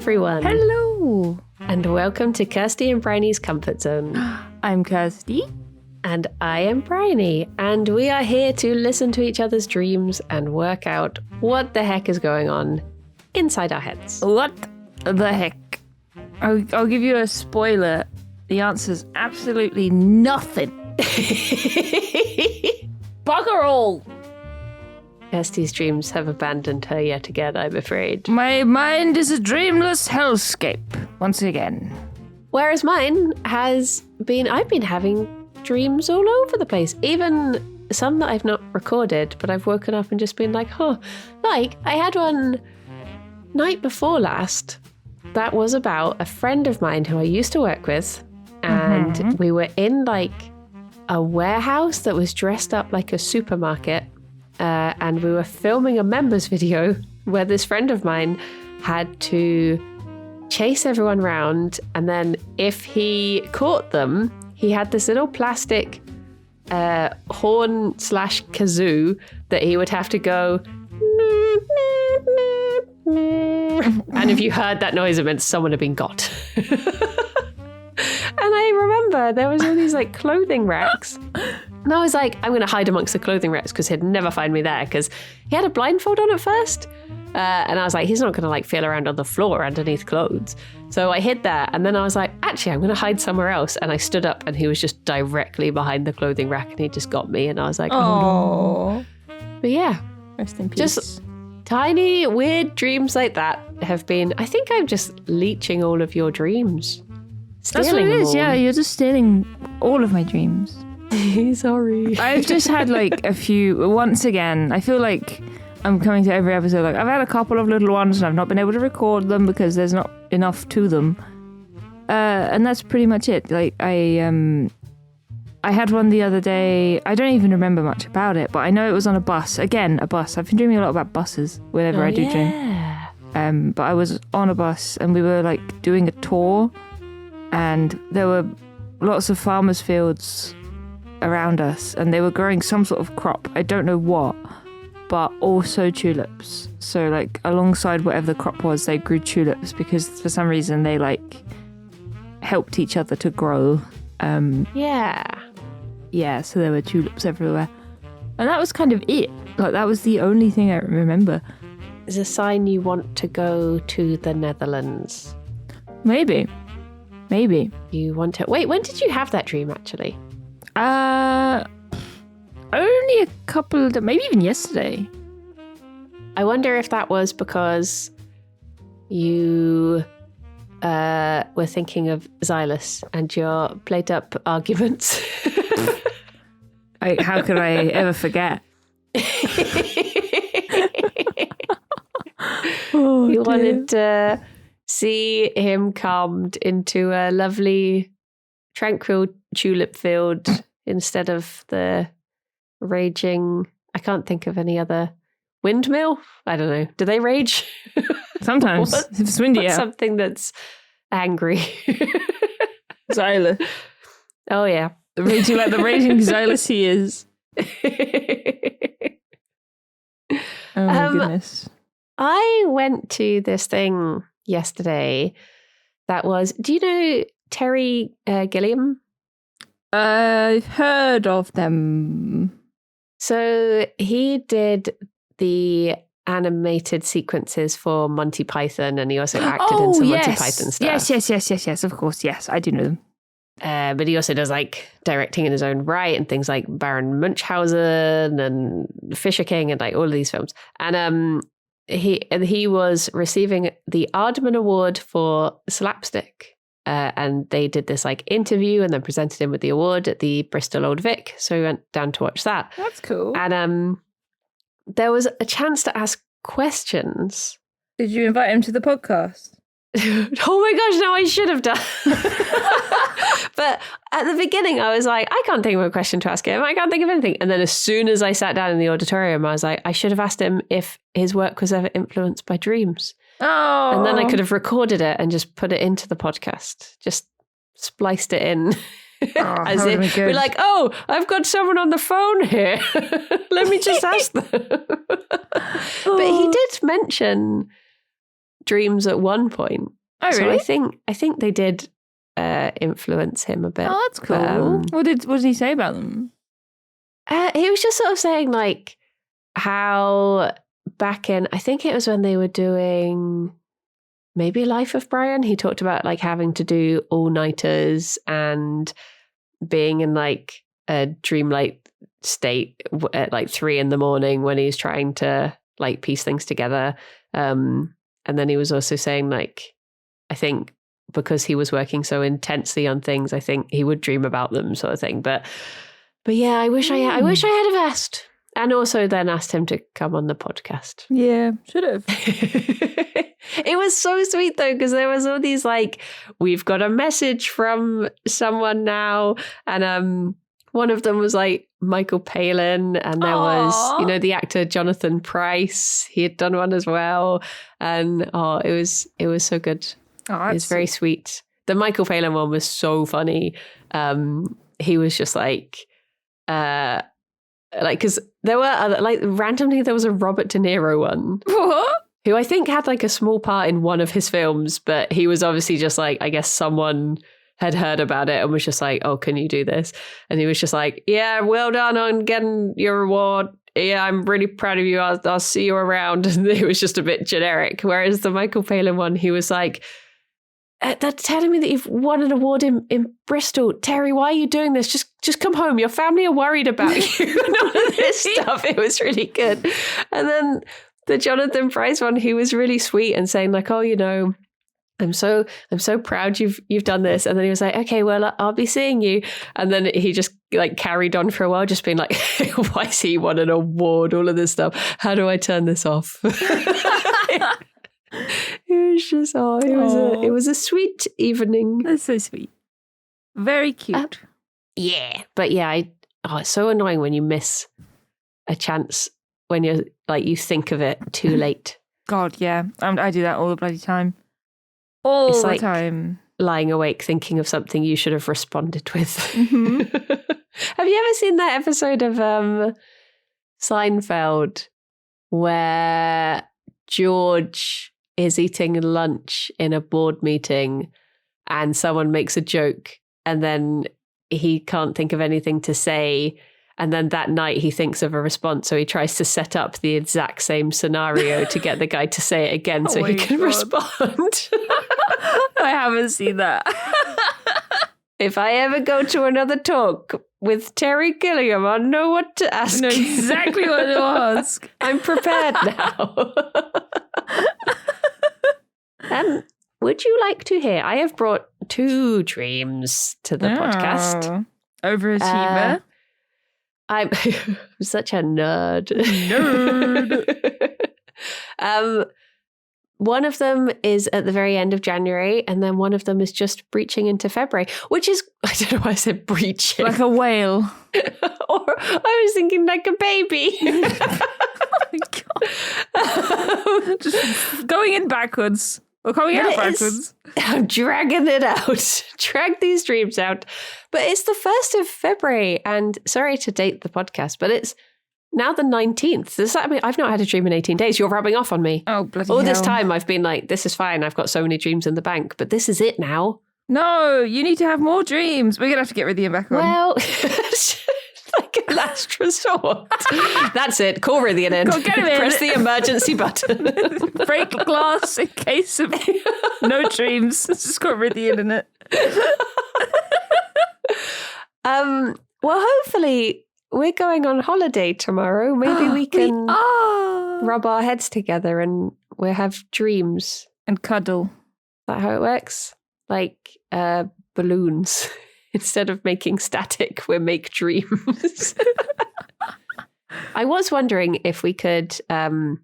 everyone. Hello. And welcome to Kirsty and Bryony's Comfort Zone. I'm Kirsty. And I am Bryony. And we are here to listen to each other's dreams and work out what the heck is going on inside our heads. What the heck? I'll give you a spoiler. The answer's absolutely nothing. Bugger all. Kirsty's dreams have abandoned her yet again, I'm afraid. My mind is a dreamless hellscape, once again. Whereas mine has been, I've been having dreams all over the place. Even some that I've not recorded, but I've woken up and just been like, like I had one night before last that was about a friend of mine who I used to work with. And we were in like a warehouse that was dressed up like a supermarket. And we were filming a members video where this friend of mine had to chase everyone around. And then if he caught them, he had this little plastic horn / kazoo that he would have to go. And if you heard that noise, it meant someone had been got. And I remember there was all these like clothing racks. And I was like, I'm going to hide amongst the clothing racks because he'd never find me there because he had a blindfold on at first. And I was like, he's not going to like feel around on the floor underneath clothes. So I hid there. And then I was like, actually, I'm going to hide somewhere else. And I stood up and he was just directly behind the clothing rack and he just got me. And I was like, oh no. But yeah. Rest in peace. Just tiny, weird dreams like that have been, I think I'm just leeching all of your dreams. That's what it is, yeah. You're just stealing all of my dreams. Sorry. I've just had like a few, once again, I feel like I'm coming to every episode, like I've had a couple of little ones and I've not been able to record them because there's not enough to them. And that's pretty much it. Like I had one the other day, I don't even remember much about it, but I know it was on a bus. Again, a bus. I've been dreaming a lot about buses whenever I do dream. But I was on a bus and we were like doing a tour and there were lots of farmers' fields around us and they were growing some sort of crop. I don't know what, but also tulips. So like alongside whatever the crop was, they grew tulips because for some reason they like helped each other to grow. Yeah, so there were tulips everywhere. And that was kind of it. Like that was the only thing I remember. Is a sign you want to go to the Netherlands. Maybe. You want to... Wait, when did you have that dream, actually? Only a couple of... Maybe even yesterday. I wonder if that was because you were thinking of Xylus and your played-up arguments. How could I ever forget? You wanted to see him calmed into a lovely, tranquil tulip field instead of the raging... I can't think of any other... Windmill? I don't know. Do they rage? Sometimes. If it's windy, yeah. Something that's angry. Xylus. Oh, yeah. The raging Xylus he is. Oh, my goodness. I went to this thing yesterday that was... Do you know Terry Gilliam? I've heard of them. So he did the animated sequences for Monty Python and he also acted in some Monty Python stuff. Yes, of course, yes, I do know them. But he also does like directing in his own right and things like Baron Munchausen and Fisher King and like all of these films. And he was receiving the Aardman Award for slapstick. And they did this like interview and then presented him with the award at the Bristol Old Vic. So we went down to watch that. That's cool. And there was a chance to ask questions. Did you invite him to the podcast? Oh my gosh, no, I should have done. But at the beginning, I was like, I can't think of a question to ask him. I can't think of anything. And then as soon as I sat down in the auditorium, I was like, I should have asked him if his work was ever influenced by dreams. Oh. And then I could have recorded it and just put it into the podcast. Just spliced it in. As if we're like, oh, I've got someone on the phone here. Let me just ask them. But he did mention dreams at one point. Oh, So really? I think they did influence him a bit. Oh, that's cool. But, what did he say about them? he was just sort of saying like how back in, I think it was when they were doing maybe Life of Brian, he talked about like having to do all-nighters and being in like a dreamlike state at like 3 a.m. when he's trying to like piece things together. And then he was also saying like, I think because he was working so intensely on things, I think he would dream about them, sort of thing. But yeah, I wish I had have asked, and also then asked him to come on the podcast. Yeah, should have. It was so sweet though, because there was all these like, we've got a message from someone now, and one of them was like Michael Palin, and there was the actor Jonathan Pryce. He had done one as well, and it was so good. It was very sweet. The Michael Palin one was so funny. He was just like because there were other, like randomly there was a Robert De Niro one. What? Who I think had like a small part in one of his films, but he was obviously just like, I guess someone had heard about it and was just like, oh, can you do this? And he was just like, yeah, well done on getting your reward. Yeah, I'm really proud of you. I'll see you around. And it was just a bit generic. Whereas the Michael Palin one, he was like, they're telling me that you've won an award in Bristol. Terry, why are you doing this? Just come home. Your family are worried about you and all of this stuff. It was really good. And then the Jonathan Pryce one, he was really sweet and saying like, oh, I'm so proud you've done this. And then he was like, okay, well, I'll be seeing you. And then he just like carried on for a while, just being like, why has he won an award? All of this stuff. How do I turn this off? It was just, it was a sweet evening. That's so sweet. Very cute. Yeah. But yeah, it's so annoying when you miss a chance when you're like, you think of it too late. God, yeah. I do that all the bloody time. All it's the like time. Lying awake thinking of something you should have responded with. Mm-hmm. Have you ever seen that episode of Seinfeld where George is eating lunch in a board meeting and someone makes a joke and then he can't think of anything to say, and then that night he thinks of a response, so he tries to set up the exact same scenario to get the guy to say it again so he can respond. I haven't seen that. If I ever go to another talk with Terry Gilliam, I'll know what to ask. I know exactly what to ask. I'm prepared now. Would you like to hear? I have brought 2 dreams to the podcast. Overachiever. I'm such a nerd. One of them is at the very end of January, and then one of them is just breaching into February, which is, I don't know why I said breaching. Like a whale. Or I was thinking like a baby. Oh my God. Just going in backwards. Or coming out backwards. I'm dragging it out. Drag these dreams out. But it's the 1st of February, and sorry to date the podcast, but it's now the 19th. Does that mean I've not had a dream in 18 days? You're rubbing off on me. Oh, bloody All hell. this time I've been like, this is fine. I've got so many dreams in the bank, but this is it now. No, you need to have more dreams. We're going to have to get Rythian back on. Well, like a last resort. That's it. Call Rythian in. Go, get him in. Press the emergency button. Break glass in case of no dreams. It's just got Rythian in it. Well, hopefully we're going on holiday tomorrow. Maybe we can rub our heads together and we'll have dreams. And cuddle. Is that how it works? Like balloons. Instead of making static, we make dreams. I was wondering if we could... so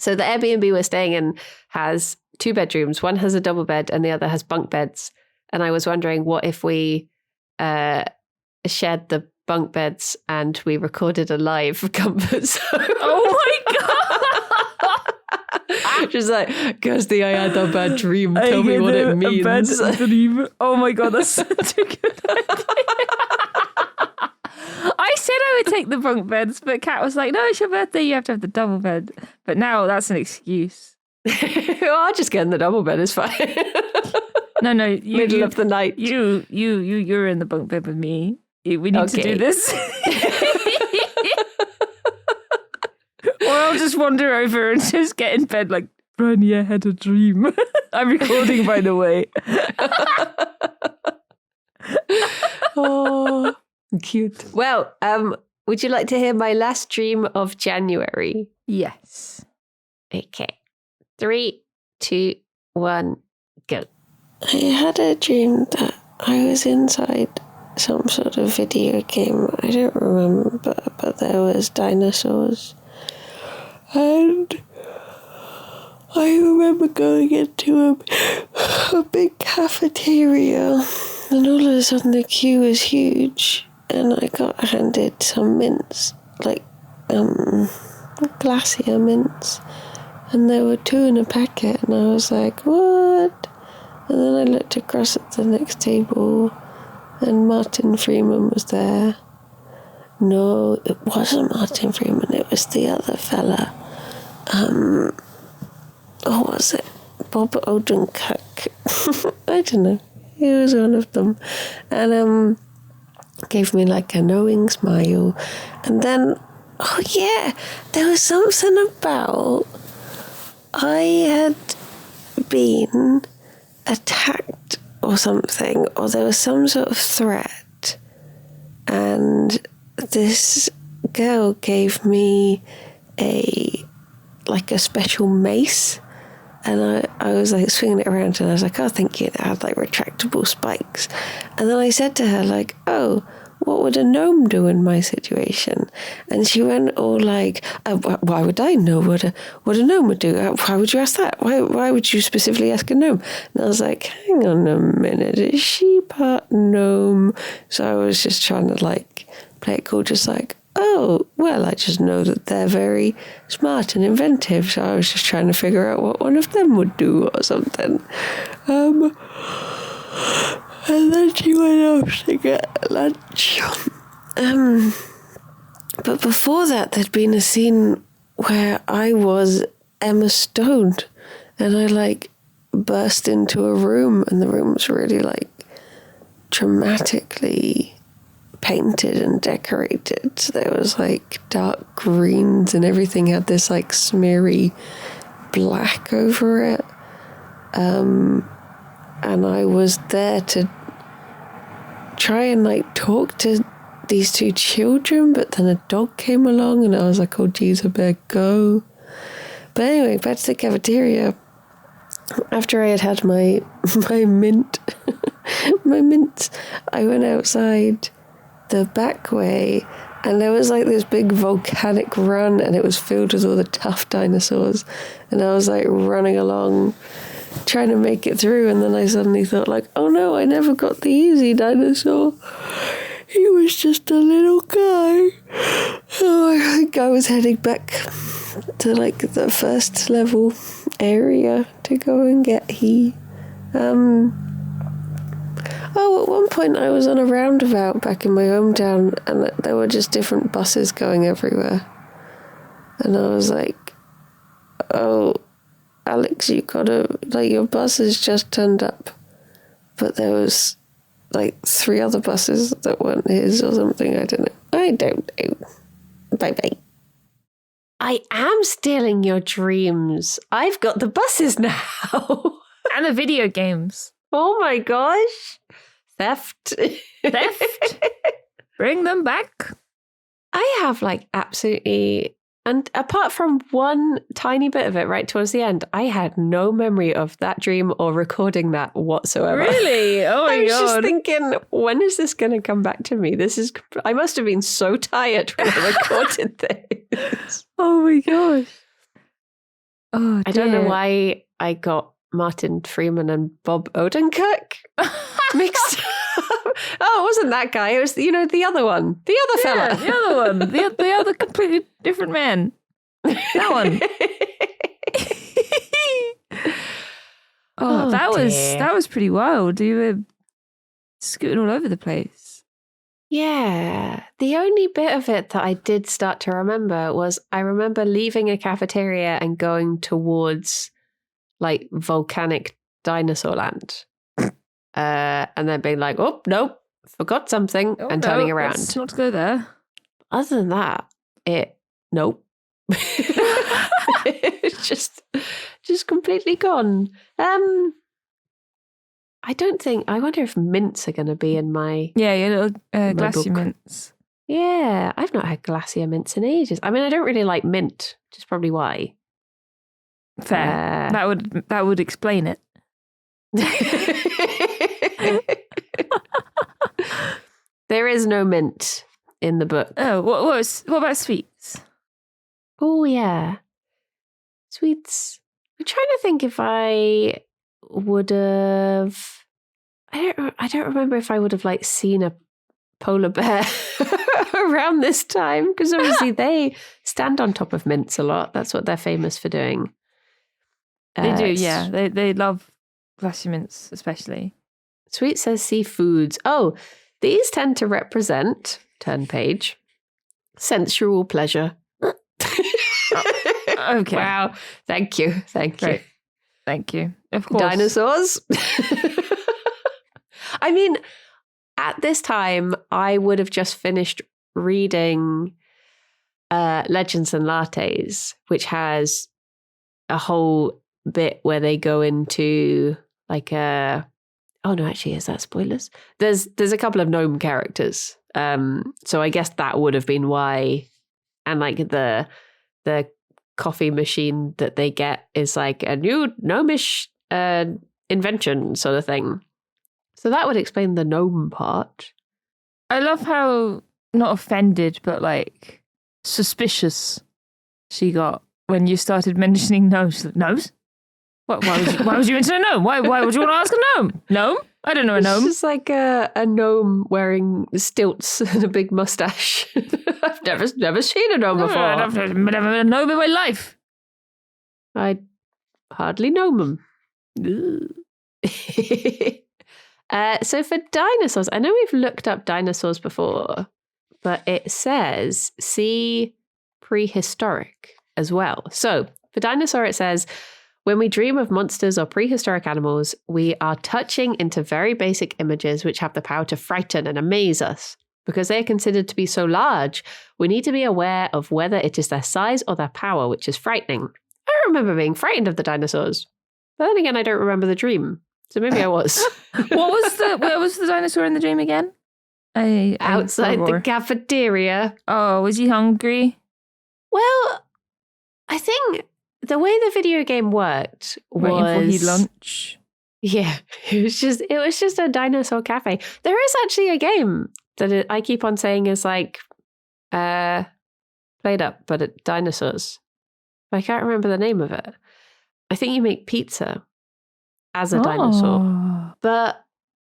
the Airbnb we're staying in has 2 bedrooms. One has a double bed and the other has bunk beds. And I was wondering what if we shared the bunk beds and we recorded a live comfort zone. Oh my God! Just like, Kirsty, I had a bad dream. Tell me what it means. A bad dream. Oh my God, that's such a good idea. I said I would take the bunk beds, but Kat was like, no, it's your birthday, you have to have the double bed. But now that's an excuse. I'll just get in the double bed. It's fine. No, Middle of the night. You're in the bunk bed with me. We need to do this. Or I'll just wander over and just get in bed like, Franny, I had a dream. I'm recording, by the way. Oh, cute. Well, would you like to hear my last dream of January? Yes. Okay. 3, 2, 1, go. I had a dream that I was inside some sort of video game. I don't remember, but there was dinosaurs. And I remember going into a big cafeteria, and all of a sudden the queue was huge, and I got handed some mints, like glacier mints, and there were 2 in a packet, and I was like, what? And then I looked across at the next table, and Martin Freeman was there. No, it wasn't Martin Freeman, it was the other fella. What was it? Bob Odenkirk. I don't know. He was one of them. And gave me like a knowing smile. And then, oh yeah, there was something about I had been attacked or something, or there was some sort of threat. And this girl gave me a special mace, and I was like swinging it around, and I was like, oh, thank you. It had like retractable spikes. And then I said to her like, oh, what would a gnome do in my situation? And she went all like, why would I know what a gnome would do? Why would you ask that? Why would you specifically ask a gnome? And I was like, hang on a minute, is she part gnome? So I was just trying to like play it cool, just like, oh, well, I just know that they're very smart and inventive, so I was just trying to figure out what one of them would do or something. And then she went off to get lunch. But before that, there'd been a scene where I was Emma Stone, and I like burst into a room, and the room was really like dramatically painted and decorated. So there was like dark greens, and everything had this like smeary black over it. And I was there to try and like talk to these 2 children, but then a dog came along, and I was like, oh geez, I better go. But anyway, back to the cafeteria. After I had my mint, my mints, I went outside the back way, and there was like this big volcanic run, and it was filled with all the tough dinosaurs, and I was like running along trying to make it through, and then I suddenly thought like, oh no, I never got the easy dinosaur. He was just a little guy. Oh, I think I was heading back to like the first level area to go and get Oh, at one point I was on a roundabout back in my hometown, and there were just different buses going everywhere. And I was like, oh, Alex, you gotta, like, your bus has just turned up. But there was like 3 other buses that weren't his or something. I don't know. Bye-bye. I am stealing your dreams. I've got the buses now. And the video games. Oh my gosh. Theft. Bring them back. I have like absolutely, and apart from one tiny bit of it right towards the end, I had no memory of that dream or recording that whatsoever. Really? Oh my God. I was just thinking, when is this going to come back to me? I must have been so tired when I recorded this. Oh my gosh. Oh, I don't know why I got Martin Freeman and Bob Odenkirk mixed up. Oh, it wasn't that guy. It was, the other one. The other fella. The other one. The other completely different man. That one. That was pretty wild. You were scooting all over the place. Yeah. The only bit of it that I did start to remember was I remember leaving a cafeteria and going towards like volcanic dinosaur land. And then being like, oh, nope, forgot something, and turning around. Let's not go there. Other than that, nope. It's just completely gone. I wonder if mints are going to be in my... Yeah, your little glacier book. mints. Yeah, I've not had glacier mints in ages. I mean, I don't really like mint, which is probably why. Fair. That would explain it. There is no mint in the book. Oh, what about sweets? Oh yeah, sweets. I'm trying to think if I would have. I don't remember if I would have like seen a polar bear around this time, because obviously they stand on top of mints a lot. That's what they're famous for doing. They do, yeah. They love glacier mints, especially. Sweet says seafoods. Oh, these tend to represent, turn page, sensual pleasure. Okay. Wow. Thank you. Great. Thank you. Of course. Dinosaurs. I mean, at this time, I would have just finished reading Legends and Lattes, which has a whole bit where they go into like oh no, actually, is that spoilers? There's a couple of gnome characters. So I guess that would have been why. And like the coffee machine that they get is like a new gnomish invention sort of thing. So that would explain the gnome part. I love how not offended, but like suspicious she got when you started mentioning gnomes. Gnomes? What? Why would you mention a gnome? Why would you want to ask a gnome? Gnome? I don't know a gnome. It's just like a gnome wearing stilts and a big mustache. I've never seen a gnome before. I've never met a gnome in my life. I hardly know them. So for dinosaurs, I know we've looked up dinosaurs before, but it says see prehistoric as well. So for dinosaur, it says, when we dream of monsters or prehistoric animals, we are touching into very basic images which have the power to frighten and amaze us. Because they are considered to be so large, we need to be aware of whether it is their size or their power which is frightening. I don't remember being frightened of the dinosaurs. But then again, I don't remember the dream. So maybe I was. Where was the dinosaur in the dream again? Outside the cafeteria. Oh, was he hungry? Well, I think the way the video game worked was waiting for his lunch. Yeah, it was just a dinosaur cafe. There is actually a game that I keep on saying is like played up, but at dinosaurs. I can't remember the name of it. I think you make pizza as a dinosaur. But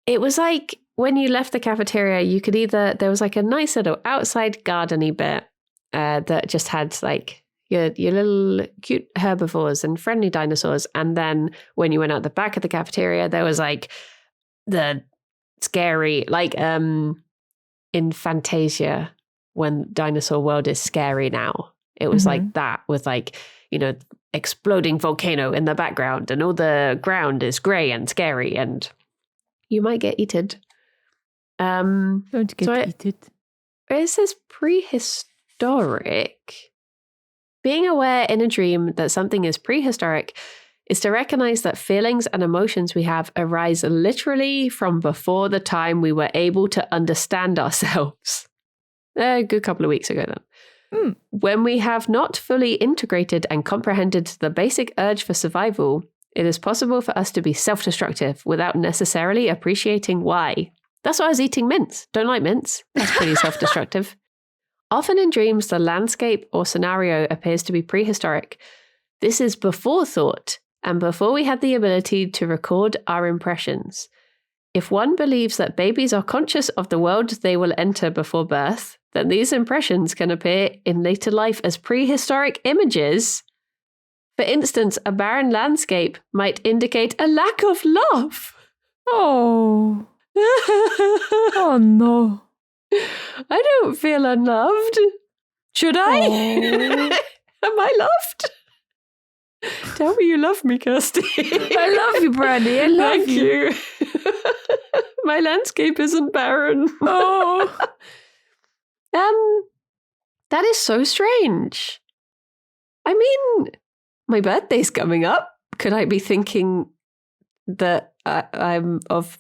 it was like when you left the cafeteria, you could there was like a nice little outside garden-y bit that just had like your little cute herbivores and friendly dinosaurs. And then when you went out the back of the cafeteria, there was like the scary, like in Fantasia, when Dinosaur World is scary now. It was like that with like, exploding volcano in the background and all the ground is grey and scary and you might get eaten. Don't get eaten. It says prehistoric. Being aware in a dream that something is prehistoric is to recognize that feelings and emotions we have arise literally from before the time we were able to understand ourselves. A good couple of weeks ago then. When we have not fully integrated and comprehended the basic urge for survival, it is possible for us to be self-destructive without necessarily appreciating why. That's why I was eating mints. Don't like mints. That's pretty self-destructive. Often in dreams, the landscape or scenario appears to be prehistoric. This is before thought and before we had the ability to record our impressions. If one believes that babies are conscious of the world they will enter before birth, then these impressions can appear in later life as prehistoric images. For instance, a barren landscape might indicate a lack of love. Oh. Oh no. I don't feel unloved. Should I? Oh. Am I loved? Tell me you love me, Kirsty. I love you, Brandy. I love Thank you. My landscape isn't barren. Oh. That is so strange. I mean, my birthday's coming up. Could I be thinking that I'm of,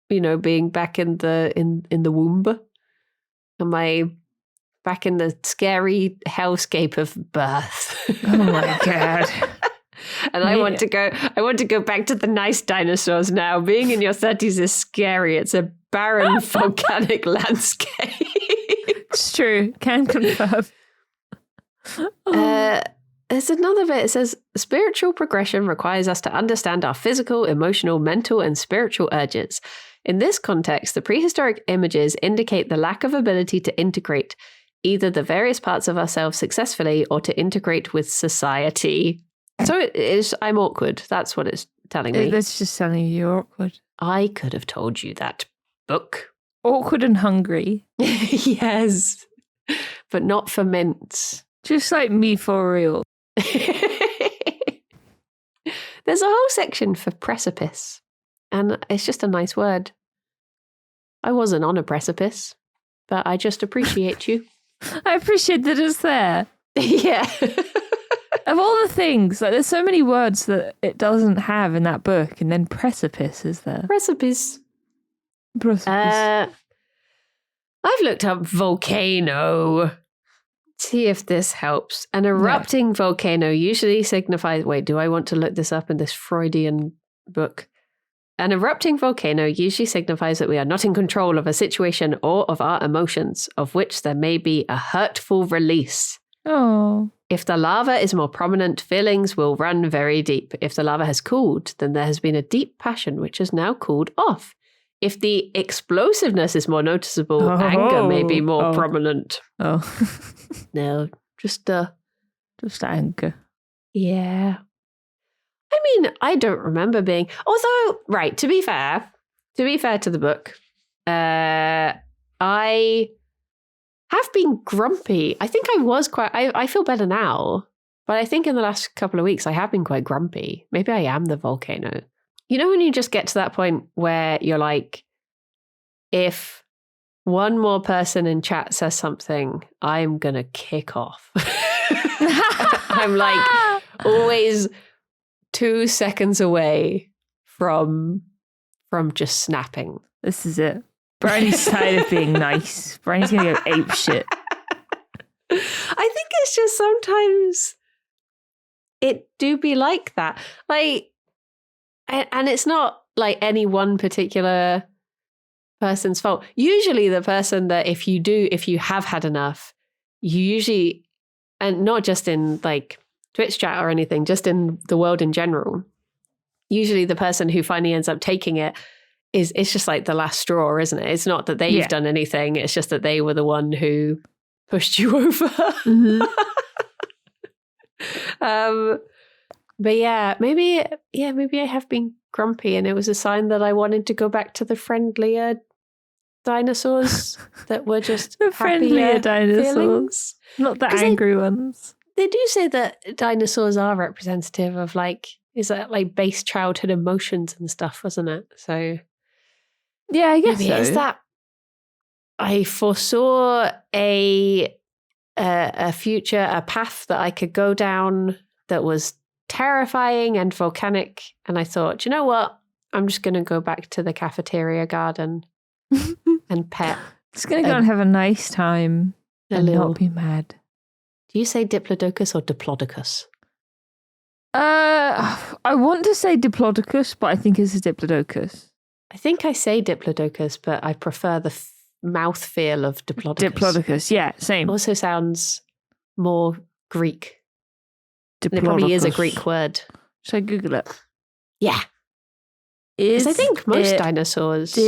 being back in the womb? Am I back in the scary hellscape of birth? Oh my God. And I want to go back to the nice dinosaurs now. Being in your 30s is scary. It's a barren volcanic landscape. It's true. Can confirm. There's another bit. It says, spiritual progression requires us to understand our physical, emotional, mental, and spiritual urges. In this context, the prehistoric images indicate the lack of ability to integrate either the various parts of ourselves successfully or to integrate with society. So it is, I'm awkward. That's what it's telling me. That's just telling you you're awkward. I could have told you that book. Awkward and hungry. Yes, but not for mints. Just like me for real. There's a whole section for precipice, and it's just a nice word. I wasn't on a precipice, but I just appreciate you. I appreciate that it's there. Yeah. Of all the things, like there's so many words that it doesn't have in that book, and then precipice is there. Precipice. Precipice. I've looked up volcano. See if this helps. An erupting volcano usually signifies... Wait, do I want to look this up in this Freudian book? An erupting volcano usually signifies that we are not in control of a situation or of our emotions, of which there may be a hurtful release. Oh. If the lava is more prominent, feelings will run very deep. If the lava has cooled, then there has been a deep passion which has now cooled off. If the explosiveness is more noticeable, anger may be more prominent. Oh. No, just anger. Yeah. I mean, I don't remember being... Although, right, to be fair to the book, I have been grumpy. I think I was quite... I feel better now, but I think in the last couple of weeks I have been quite grumpy. Maybe I am the volcano. You know when you just get to that point where you're like, if one more person in chat says something, I'm going to kick off. I'm like always 2 seconds away from just snapping. This is it. Brownie's tired of being nice. Brownie's going to go ape shit. I think it's just sometimes it do be like that. Like, and it's not like any one particular person's fault. Usually the person that if you have had enough, you usually, and not just in like Twitch chat or anything, just in the world in general, usually the person who finally ends up taking it's just like the last straw, isn't it? It's not that they've done anything. It's just that they were the one who pushed you over. Mm-hmm. But maybe I have been grumpy, and it was a sign that I wanted to go back to the friendlier dinosaurs that were just the friendlier dinosaurs, feelings. Not the angry ones. They do say that dinosaurs are representative of is that like base childhood emotions and stuff, wasn't it? So yeah, I guess so. Is that I foresaw a future, a path that I could go down that was terrifying and volcanic, and I thought, you know what? I'm just going to go back to the cafeteria garden and pet. Just going to go and have a nice time and not be mad. Do you say Diplodocus or Diplodocus? I want to say Diplodocus, but I think it's a Diplodocus. I think I say Diplodocus, but I prefer the mouth feel of Diplodocus. Diplodocus, yeah, same. Also sounds more Greek. Diplodocus. It probably is a Greek word. Should I Google it? Yeah. Because I think most dinosaurs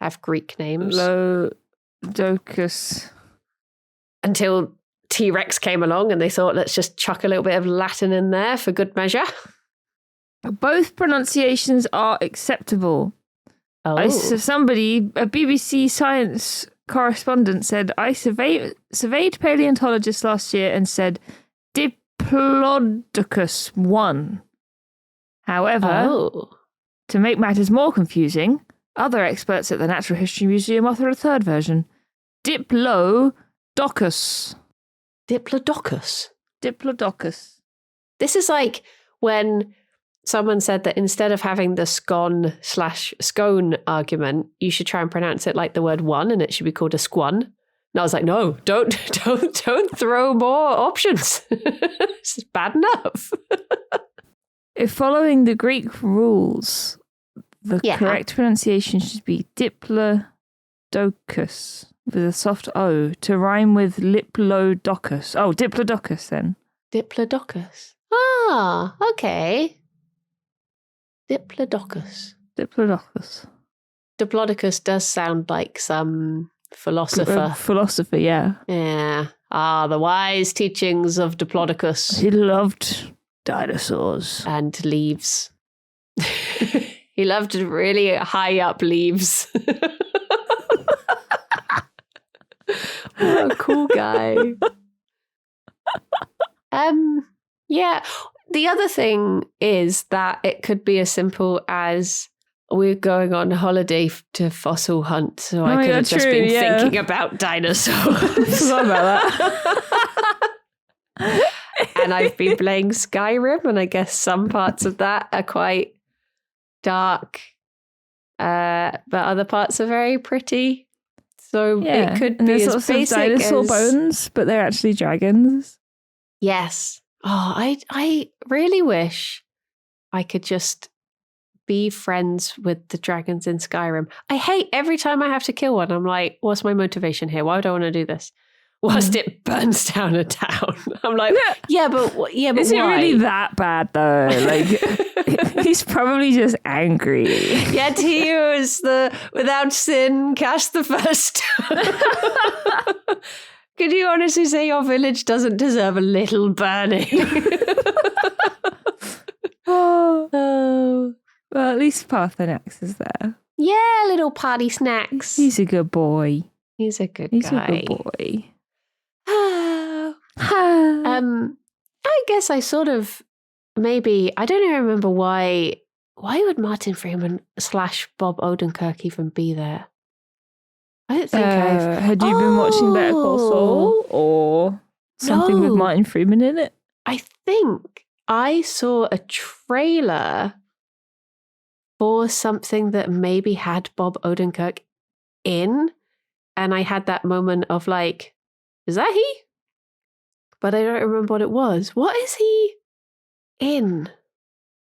have Greek names. Diplodocus. Until T-Rex came along and they thought, let's just chuck a little bit of Latin in there for good measure. Both pronunciations are acceptable. Oh. A BBC science correspondent said, I surveyed paleontologists last year and said Diplodocus 1. However, to make matters more confusing, other experts at the Natural History Museum author a third version. Diplodocus. Diplodocus. This is like when someone said that instead of having the scone/scone argument, you should try and pronounce it like the word one, and it should be called a squon. And I was like, no, don't throw more options. It's bad enough. If following the Greek rules, the correct pronunciation should be Diplodocus with a soft O to rhyme with Liplodocus. Oh, Diplodocus then. Diplodocus. Ah, okay. Diplodocus. Diplodocus does sound like some philosopher. Philosopher, yeah. Yeah. Ah, the wise teachings of Diplodocus. He loved dinosaurs. And leaves. He loved really high up leaves. What a cool guy. Yeah. The other thing is that it could be as simple as we're going on holiday to fossil hunt, so I could have just been thinking about dinosaurs. Forgot about that. And I've been playing Skyrim, and I guess some parts of that are quite dark, but other parts are very pretty. So it could be as basic dinosaur as bones, but they're actually dragons. Yes. Oh, I really wish I could just be friends with the dragons in Skyrim. I hate every time I have to kill one. I'm like, what's my motivation here? Why would I want to do this? Whilst it burns down a town. I'm like, but is it really that bad though? Like, he's probably just angry. Yet he was the without sin cast the first. Could you honestly say your village doesn't deserve a little burning? Oh. Well, at least Parthenax is there. Yeah, little party snacks. He's a good boy. He's a good He's guy. a good boy. I guess I sort of maybe I don't remember why would Martin Freeman / Bob Odenkirk even be there? I don't think had you been watching Better Call Saul or something with Martin Freeman in it? I think I saw a trailer for something that maybe had Bob Odenkirk in, and I had that moment of like, is that he? But I don't remember what it was. What is he in?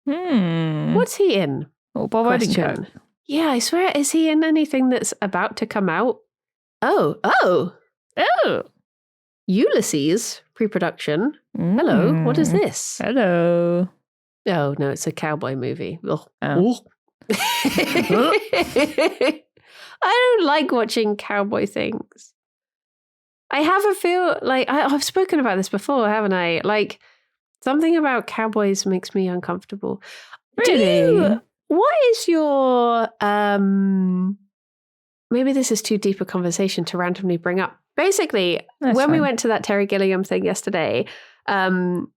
What's he in? Oh, Bob Odenkirk. Yeah, I swear, is he in anything that's about to come out? Oh. Ulysses, pre-production. Hello, what is this? Hello. Oh, no, it's a cowboy movie. Ugh. Oh. I don't like watching cowboy things. I have a feel like I've spoken about this before, haven't I? Like something about cowboys makes me uncomfortable. Really? What is your maybe this is too deep a conversation to randomly bring up. Basically, when we went to that Terry Gilliam thing yesterday, there's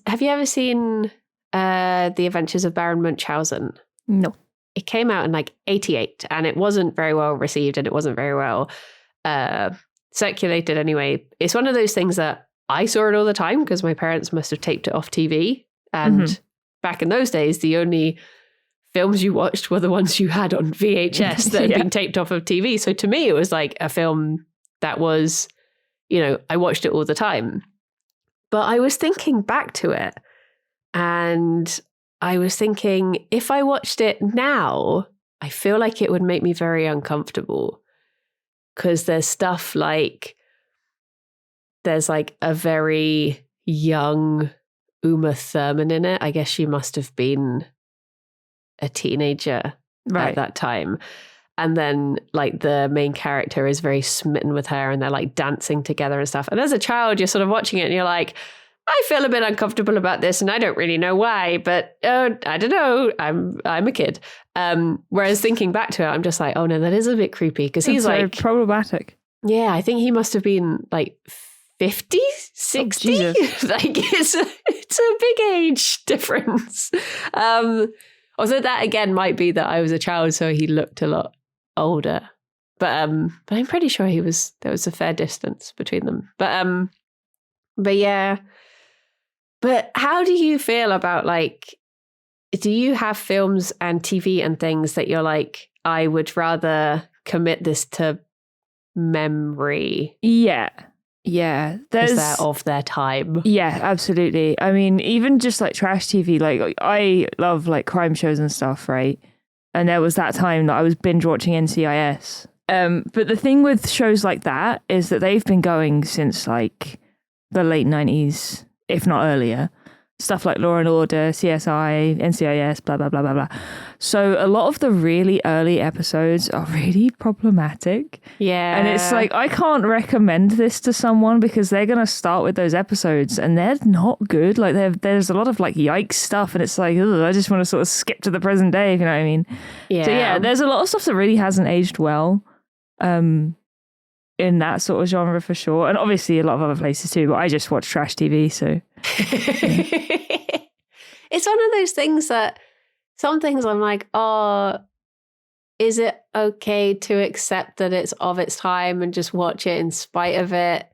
have you ever seen The Adventures of Baron Munchausen? No. It came out in like 88 and it wasn't very well received and it wasn't very well circulated anyway. It's one of those things that I saw it all the time because my parents must have taped it off TV. And back in those days, the only films you watched were the ones you had on VHS that had been taped off of TV. So to me, it was like a film that was, I watched it all the time. But I was thinking back to it and I was thinking, if I watched it now, I feel like it would make me very uncomfortable because there's stuff like, there's like a very young Uma Thurman in it. I guess she must have been a teenager at that time. And then like the main character is very smitten with her and they're like dancing together and stuff. And as a child, you're sort of watching it and you're like, I feel a bit uncomfortable about this and I don't really know why, but I don't know. I'm a kid. Whereas thinking back to it, I'm just like, oh no, that is a bit creepy because he's like problematic. Yeah, I think he must have been like 50, 60. Jesus. Like it's a big age difference. Although that again might be that I was a child, so he looked a lot older. But I'm pretty sure there was a fair distance between them. But yeah. But how do you feel about, like, do you have films and TV and things that you're like, I would rather commit this to memory? Yeah. Because they're of their time. Yeah, absolutely. I mean, even just like trash TV, like I love like crime shows and stuff, right? And there was that time that I was binge watching NCIS. But the thing with shows like that is that they've been going since like the late 90s, if not earlier. Stuff like Law and Order, CSI, NCIS, blah, blah, blah, blah, blah. So a lot of the really early episodes are really problematic. Yeah. And it's like, I can't recommend this to someone because they're going to start with those episodes and they're not good. Like there's a lot of like yikes stuff and it's like, I just want to sort of skip to the present day, if you know what I mean? Yeah. So yeah, there's a lot of stuff that really hasn't aged well. In that sort of genre for sure. And obviously a lot of other places too, but I just watch trash TV, so. It's one of those things that some things I'm like, oh, is it okay to accept that it's of its time and just watch it in spite of it?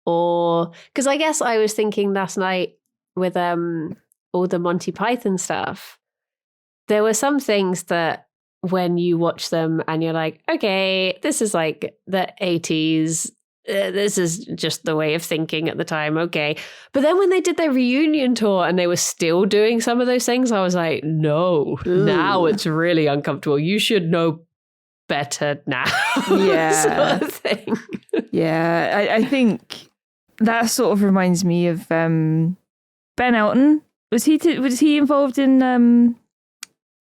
Or, because I guess I was thinking last night with all the Monty Python stuff, there were some things that when you watch them and you're like, okay, this is like the 80s. This is just the way of thinking at the time. Okay. But then when they did their reunion tour and they were still doing some of those things, I was like, no, now it's really uncomfortable. You should know better now. Yeah. Sort of thing. Yeah. I think that sort of reminds me of Ben Elton. Was he involved in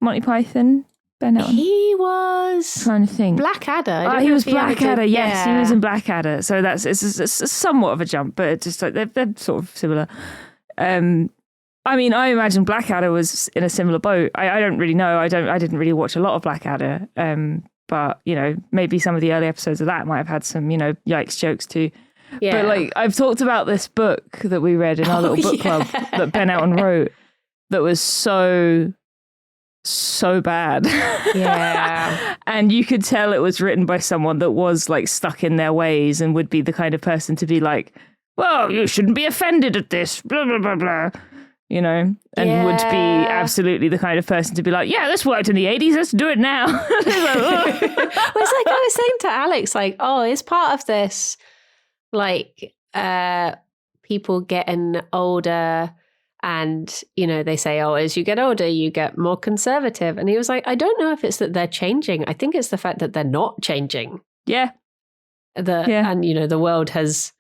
Monty Python? Ben Elton. He was I'm trying to think. Blackadder. He was Blackadder. Yes, he was in Blackadder. So it's somewhat of a jump, but it's just like they're sort of similar. I mean, I imagine Blackadder was in a similar boat. I don't really know. I didn't really watch a lot of Blackadder. But you know, maybe some of the early episodes of that might have had some, you know, yikes jokes too. Yeah. But like I've talked about this book that we read in our little book club that Ben Elton wrote that was so bad. Yeah. And you could tell it was written by someone that was like stuck in their ways and would be the kind of person to be like, well, you shouldn't be offended at this, blah, blah, blah, blah. You know, and would be absolutely the kind of person to be like, yeah, this worked in the 80s, let's do it now. It's like, well, it's like I was saying to Alex, like, oh, it's part of this, like, people getting older. And, you know, they say, oh, as you get older, you get more conservative. And he was like, I don't know if it's that they're changing. I think it's the fact that they're not changing. Yeah. And, you know, the world has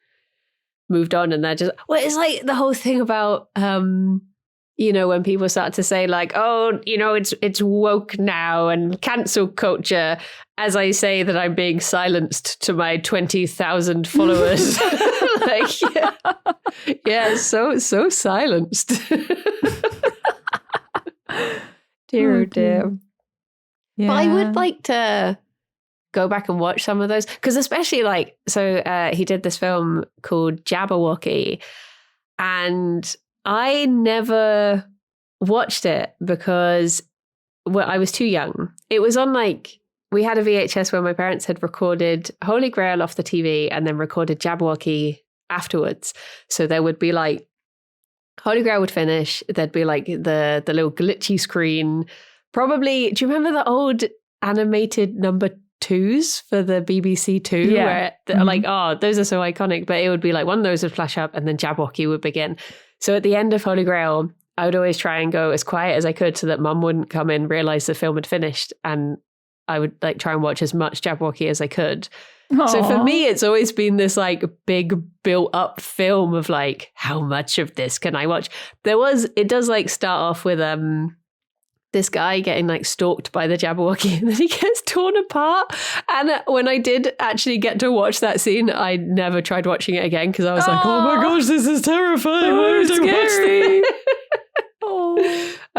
moved on and they're just, well, it's like the whole thing about, you know, when people start to say like, oh, you know, it's woke now and cancel culture, as I say that I'm being silenced to my 20,000 followers. Like, yeah, so silenced. Dear, oh dear. Yeah. But I would like to go back and watch some of those, because especially like, so he did this film called Jabberwocky, and I never watched it because I was too young. It was on like, we had a VHS where my parents had recorded Holy Grail off the TV and then recorded Jabberwocky afterwards. So there would be like, Holy Grail would finish, there'd be like the little glitchy screen. Probably, do you remember the old animated number 2s for the BBC Two? Yeah. Where like, oh, those are so iconic, but it would be like one of those would flash up and then Jabberwocky would begin. So at the end of Holy Grail, I would always try and go as quiet as I could so that Mum wouldn't come in, realize the film had finished, and I would like try and watch as much Jabberwocky as I could. Aww. So for me, it's always been this like big built up film of like, how much of this can I watch? It does like start off with this guy getting like stalked by the Jabberwocky and then he gets torn apart. And when I did actually get to watch that scene, I never tried watching it again because I was like, oh my gosh, this is terrifying. Why would I watch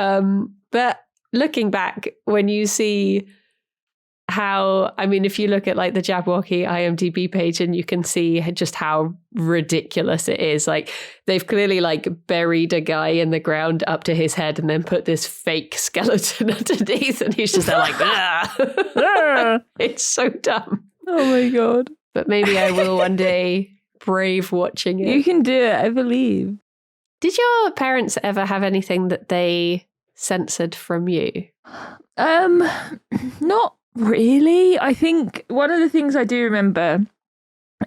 this? But looking back, when you see how, I mean, if you look at like the Jabberwocky IMDb page and you can see just how ridiculous it is. Like they've clearly like buried a guy in the ground up to his head and then put this fake skeleton underneath and he's just there like, ah. It's so dumb. Oh my God. But maybe I will one day brave watching it. You can do it, I believe. Did your parents ever have anything that they censored from you? Not really. I think one of the things I do remember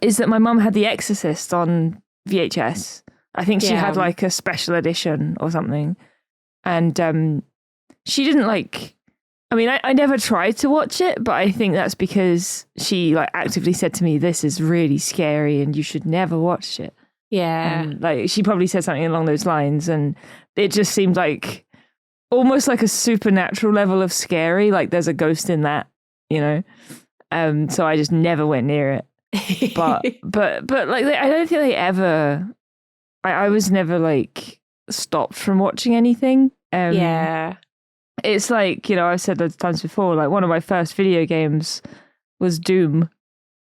is that my mum had The Exorcist on VHS. I think she had like a special edition or something. And she didn't like, I mean, I never tried to watch it, but I think that's because she like actively said to me, this is really scary and you should never watch it. Yeah. Like she probably said something along those lines and it just seemed like almost like a supernatural level of scary. Like there's a ghost in that, you know? So I just never went near it. But like I don't think they ever, I was never like stopped from watching anything. Yeah. It's like, you know, I've said loads of times before, like one of my first video games was Doom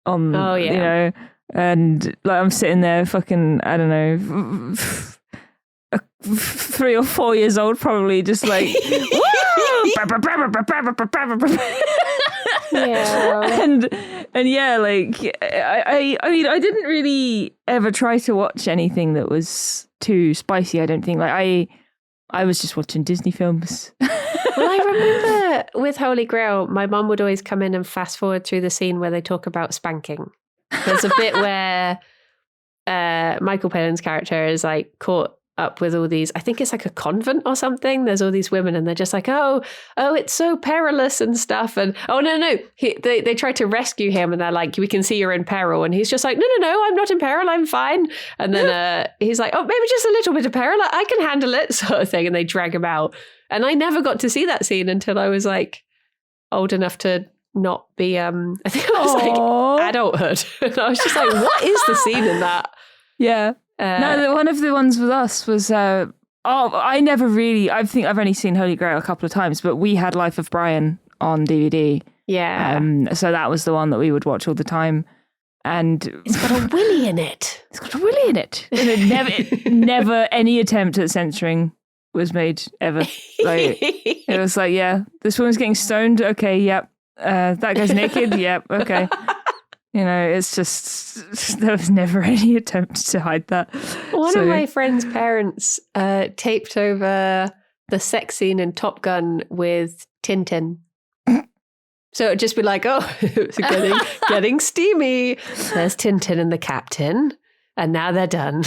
on, you know, and like I'm sitting there fucking, I don't know, 3 or 4 years old probably, just like, yeah. And yeah, like I mean, I didn't really ever try to watch anything that was too spicy. I don't think. Like I was just watching Disney films. Well, I remember with Holy Grail, my mum would always come in and fast forward through the scene where they talk about spanking. There's a bit where Michael Palin's character is like caught up with all these, I think it's like a convent or something. There's all these women and they're just like, oh, it's so perilous and stuff. And no, they try to rescue him and they're like, we can see you're in peril. And he's just like, no, I'm not in peril. I'm fine. And then he's like, oh, maybe just a little bit of peril. I can handle it, sort of thing. And they drag him out. And I never got to see that scene until I was like old enough to not be, I think I was like adulthood. And I was just like, what is the scene in that? Yeah. No, one of the ones with us was, I think I've only seen Holy Grail a couple of times, but we had Life of Brian on DVD. Yeah. So that was the one that we would watch all the time. And it's got a willy in it. And it never any attempt at censoring was made ever. Like it was like, yeah, this woman's getting stoned. Okay, yep. That guy's naked. Yep. Okay. You know, it's just, there was never any attempt to hide that. One of my friend's parents taped over the sex scene in Top Gun with Tintin. So it'd just be like, oh, it's getting steamy. There's Tintin and the captain, and now they're done.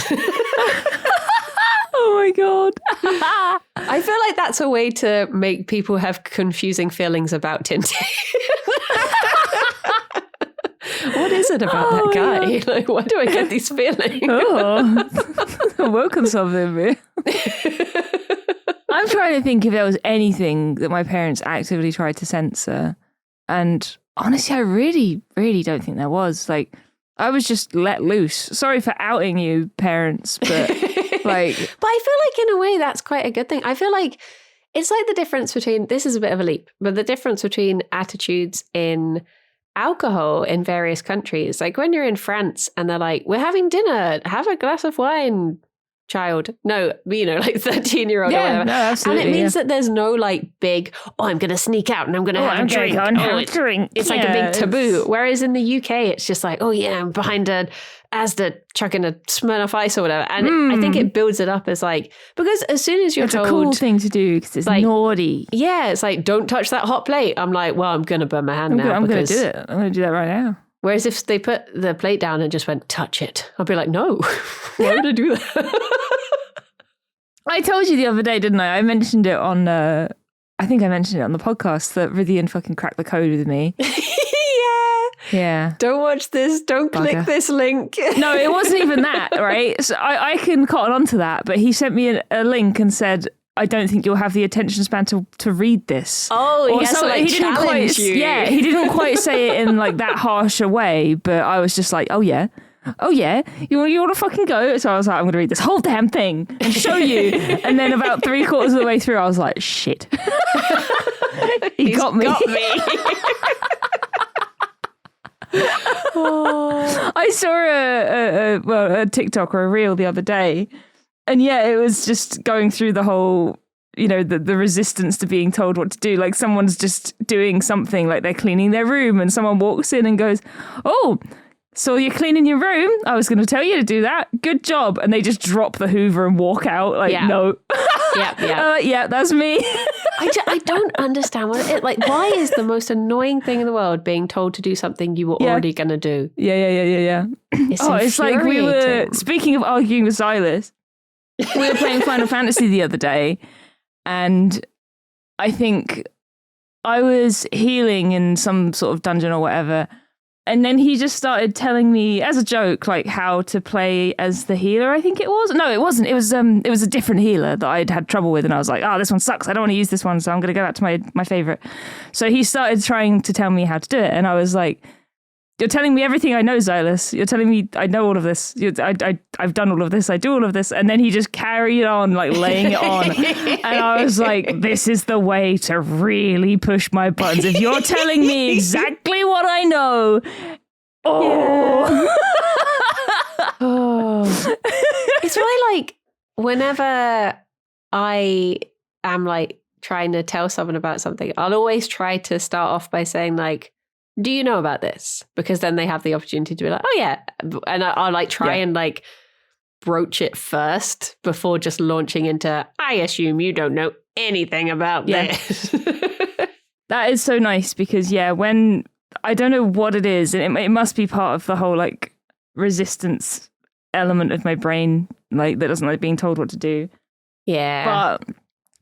Oh my God. I feel like that's a way to make people have confusing feelings about Tintin. What is it about that guy? Like, why do I get these feelings? Welcome something, man. I'm trying to think if there was anything that my parents actively tried to censor. And honestly, I really, really don't think there was. Like, I was just let loose. Sorry for outing you, parents, but like... But I feel like in a way that's quite a good thing. I feel like it's like the difference between... This is a bit of a leap, but the difference between attitudes in alcohol in various countries. Like when you're in France and they're like, we're having dinner, have a glass of wine, child. No, you know, like 13-year-old or whatever. No, absolutely, and it means that there's no like big, I'm going to sneak out and I'm going to have a drink. It's like a big taboo. Whereas in the UK, it's just like, oh yeah, I'm behind a Asda chucking a Smirnoff Ice or whatever. And I think it builds it up as like, because as soon as you're told... It's a cool thing to do because it's like, naughty. Yeah, it's like, don't touch that hot plate. I'm like, well, I'm going to burn my hand now. I'm going to do it. I'm going to do that right now. Whereas if they put the plate down and just went, touch it, I'd be like, no, why would I do that? I told you the other day, didn't I? I mentioned it on, I think I mentioned it on the podcast that Rythian fucking cracked the code with me. Yeah. Don't watch this. Don't click this link. No, it wasn't even that, right? So I can cotton onto that, but he sent me a link and said, I don't think you'll have the attention span to read this. Oh, he has to like challenge you. Yeah, he didn't quite say it in like that harsh a way, but I was just like, oh yeah, you want to fucking go? So I was like, I'm going to read this whole damn thing and show you. And then about 3/4 of the way through, I was like, shit. He got me. I saw a TikTok or a reel the other day, and yeah, it was just going through the whole, the resistance to being told what to do. Like someone's just doing something, like they're cleaning their room, and someone walks in and goes, "Oh, so you're cleaning your room? I was going to tell you to do that. Good job." And they just drop the Hoover and walk out. Like, no. Yeah, that's me. I don't understand what it like. Why is the most annoying thing in the world being told to do something you were already going to do? Yeah. It's like we were, speaking of arguing with Silas, we were playing Final Fantasy the other day, and I think I was healing in some sort of dungeon or whatever. And then he just started telling me as a joke, like how to play as the healer. I think it was. No, it wasn't. It was a different healer that I'd had trouble with, and I was like, "Oh, this one sucks. I don't want to use this one, so I'm going to go back to my favorite." So he started trying to tell me how to do it, and I was like, "You're telling me everything I know, Xylus. You're telling me I know all of this. I've done all of this. I do all of this." And then he just carried on, like laying it on, and I was like, "This is the way to really push my buttons. If you're telling me exactly what I know, It's why, like, whenever I am like trying to tell someone about something, I'll always try to start off by saying like, do you know about this? Because then they have the opportunity to be like, oh yeah. And I'll like try and like broach it first before just launching into, I assume you don't know anything about this. That is so nice because when I don't know what it is, and it must be part of the whole like resistance element of my brain, like that doesn't like being told what to do. Yeah. But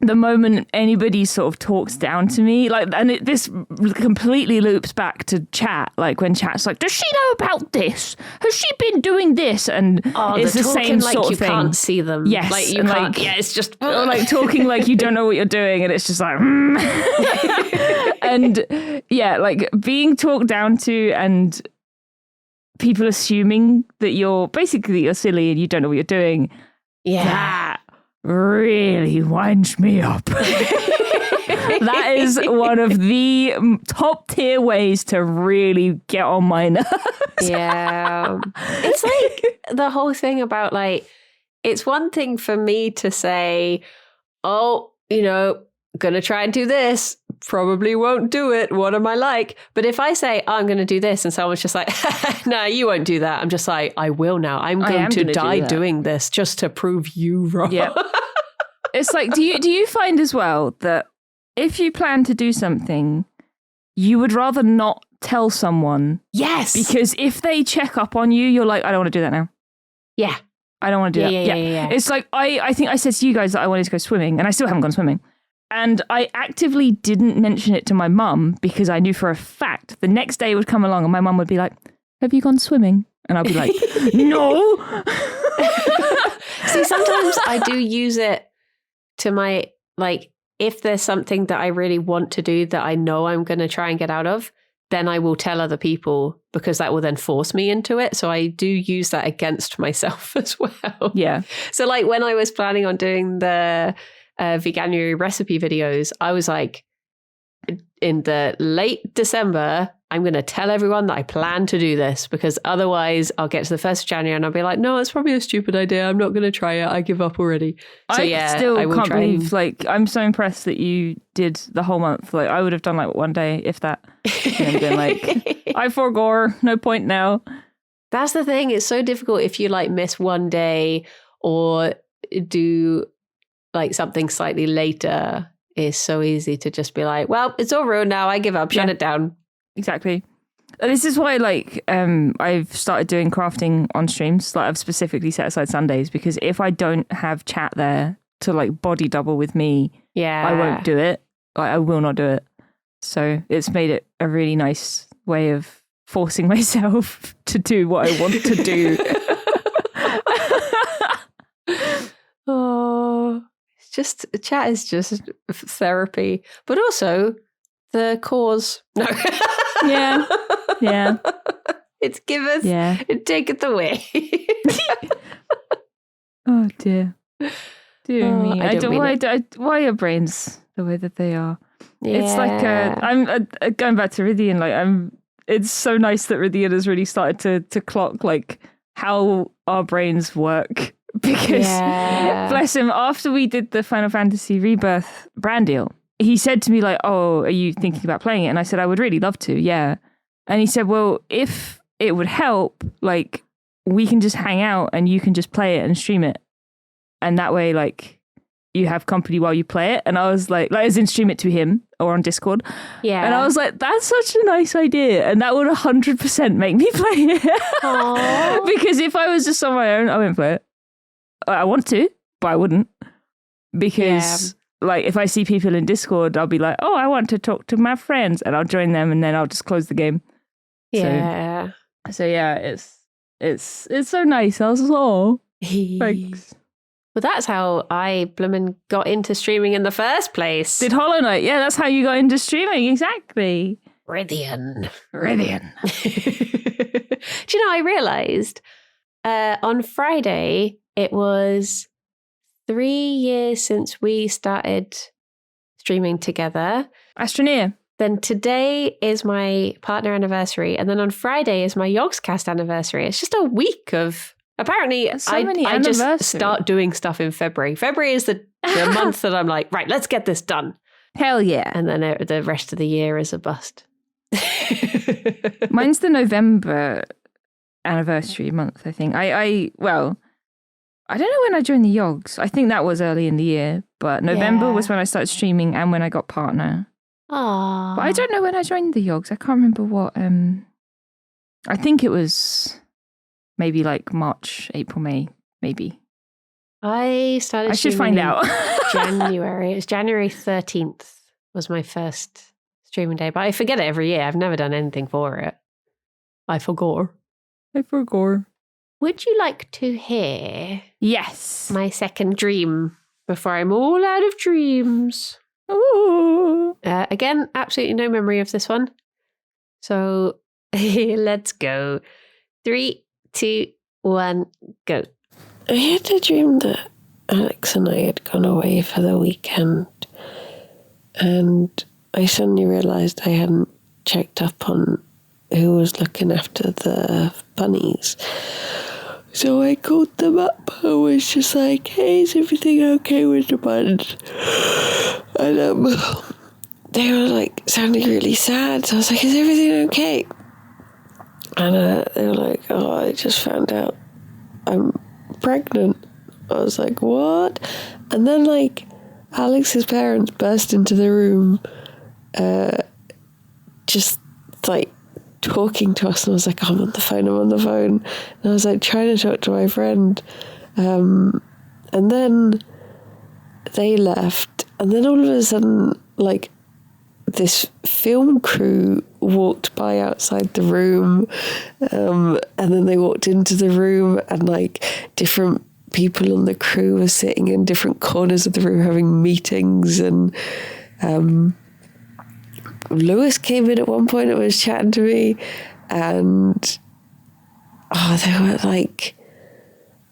the moment anybody sort of talks down to me, like, and this completely loops back to chat, like when chat's like, does she know about this? Has she been doing this? And it's the same like sort you of thing. Can't see them. Yes. Like you can't. Like, it's just or like talking like you don't know what you're doing, and it's just like, and like being talked down to and people assuming that you're silly and you don't know what you're doing. Yeah. That really winds me up. That is one of the top tier ways to really get on my nerves. Yeah. It's like the whole thing about like, it's one thing for me to say, oh, gonna try and do this, probably won't do it. What am I like? But if I say, I'm going to do this, and someone's just like, no, you won't do that. I'm just like, I will now. I'm going to die doing this just to prove you wrong. Yep. It's like, do you find as well that if you plan to do something, you would rather not tell someone? Yes. Because if they check up on you, you're like, I don't want to do that now. Yeah. I don't want to do that. Yeah. It's like, I think I said to you guys that I wanted to go swimming, and I still haven't gone swimming. And I actively didn't mention it to my mum because I knew for a fact the next day would come along and my mum would be like, have you gone swimming? And I'd be like, no. See, sometimes I do use it to my, like, if there's something that I really want to do that I know I'm going to try and get out of, then I will tell other people because that will then force me into it. So I do use that against myself as well. Yeah. So like when I was planning on doing the Veganuary recipe videos, I was like, in the late December, I'm going to tell everyone that I plan to do this because otherwise I'll get to the 1st of January and I'll be like, no, it's probably a stupid idea. I'm not going to try it. I give up already. So I still can't believe, like, I'm so impressed that you did the whole month. Like, I would have done like one day, if that, and been like, I forgore, no point now. That's the thing. It's so difficult if you like miss one day or do like something slightly later. It's so easy to just be like, well, it's all ruined now. I give up. Shut it down. Exactly. This is why, like, I've started doing crafting on streams. Like, I've specifically set aside Sundays because if I don't have chat there to like body double with me, I won't do it. Like, I will not do it. So it's made it a really nice way of forcing myself to do what I want to do. Oh, it's just chat is just therapy, but also the cause. No. Yeah. It's give us, it taketh away. Oh dear. Dear me. Why are brains the way that they are? Yeah. It's like, I'm going back to Ridian, like it's so nice that Radian has really started to clock like how our brains work. Because bless him, after we did the Final Fantasy Rebirth brand deal, he said to me like, "Oh, are you thinking about playing it?" And I said, "I would really love to, yeah." And he said, "Well, if it would help, like we can just hang out and you can just play it and stream it, and that way like you have company while you play it." And I was like as in stream it to him or on Discord. Yeah. And I was like, that's such a nice idea. And that would 100% make me play it. Because if I was just on my own, I wouldn't play it. I want to, but I wouldn't. Because like if I see people in Discord, I'll be like, oh, I want to talk to my friends, and I'll join them and then I'll just close the game. Yeah. So yeah, it's so nice. I was like, oh, thanks. Well, that's how I bloomin' got into streaming in the first place. Did Hollow Knight? Yeah, that's how you got into streaming, exactly. Rythian. Do you know, I realised on Friday it was 3 years since we started streaming together. Astroneer. Then today is my partner anniversary, and then on Friday is my Yogscast anniversary. It's just a week of... Apparently, I just start doing stuff in February. February is the month that I'm like, right, let's get this done. Hell yeah. And then the rest of the year is a bust. Mine's the November anniversary month, I think. I don't know when I joined the Yogs. I think that was early in the year, but November was when I started streaming and when I got partner. Aww. But I don't know when I joined the Yogs. I can't remember what. I think it was... maybe like March, April, May, maybe. I should find out. January. It was January 13th was my first streaming day, but I forget it every year. I've never done anything for it. I forgot. Would you like to hear? Yes. My second dream before I'm all out of dreams? Ooh. Again, absolutely no memory of this one. So let's go. 3, 2, 1, go. I had a dream that Alex and I had gone away for the weekend, and I suddenly realised I hadn't checked up on who was looking after the bunnies. So I called them up. I was just like, hey, is everything okay with the buns? And they were like sounding really sad. So I was like, is everything okay? And they were like, oh, I just found out I'm pregnant. I was like, what? And then like Alex's parents burst into the room, just like talking to us. And I was like, I'm on the phone. And I was like trying to talk to my friend. And then they left. And then all of a sudden, like, this film crew walked by outside the room, and then they walked into the room, and like different people on the crew were sitting in different corners of the room having meetings, and Lewis came in at one point and was chatting to me, and they were like,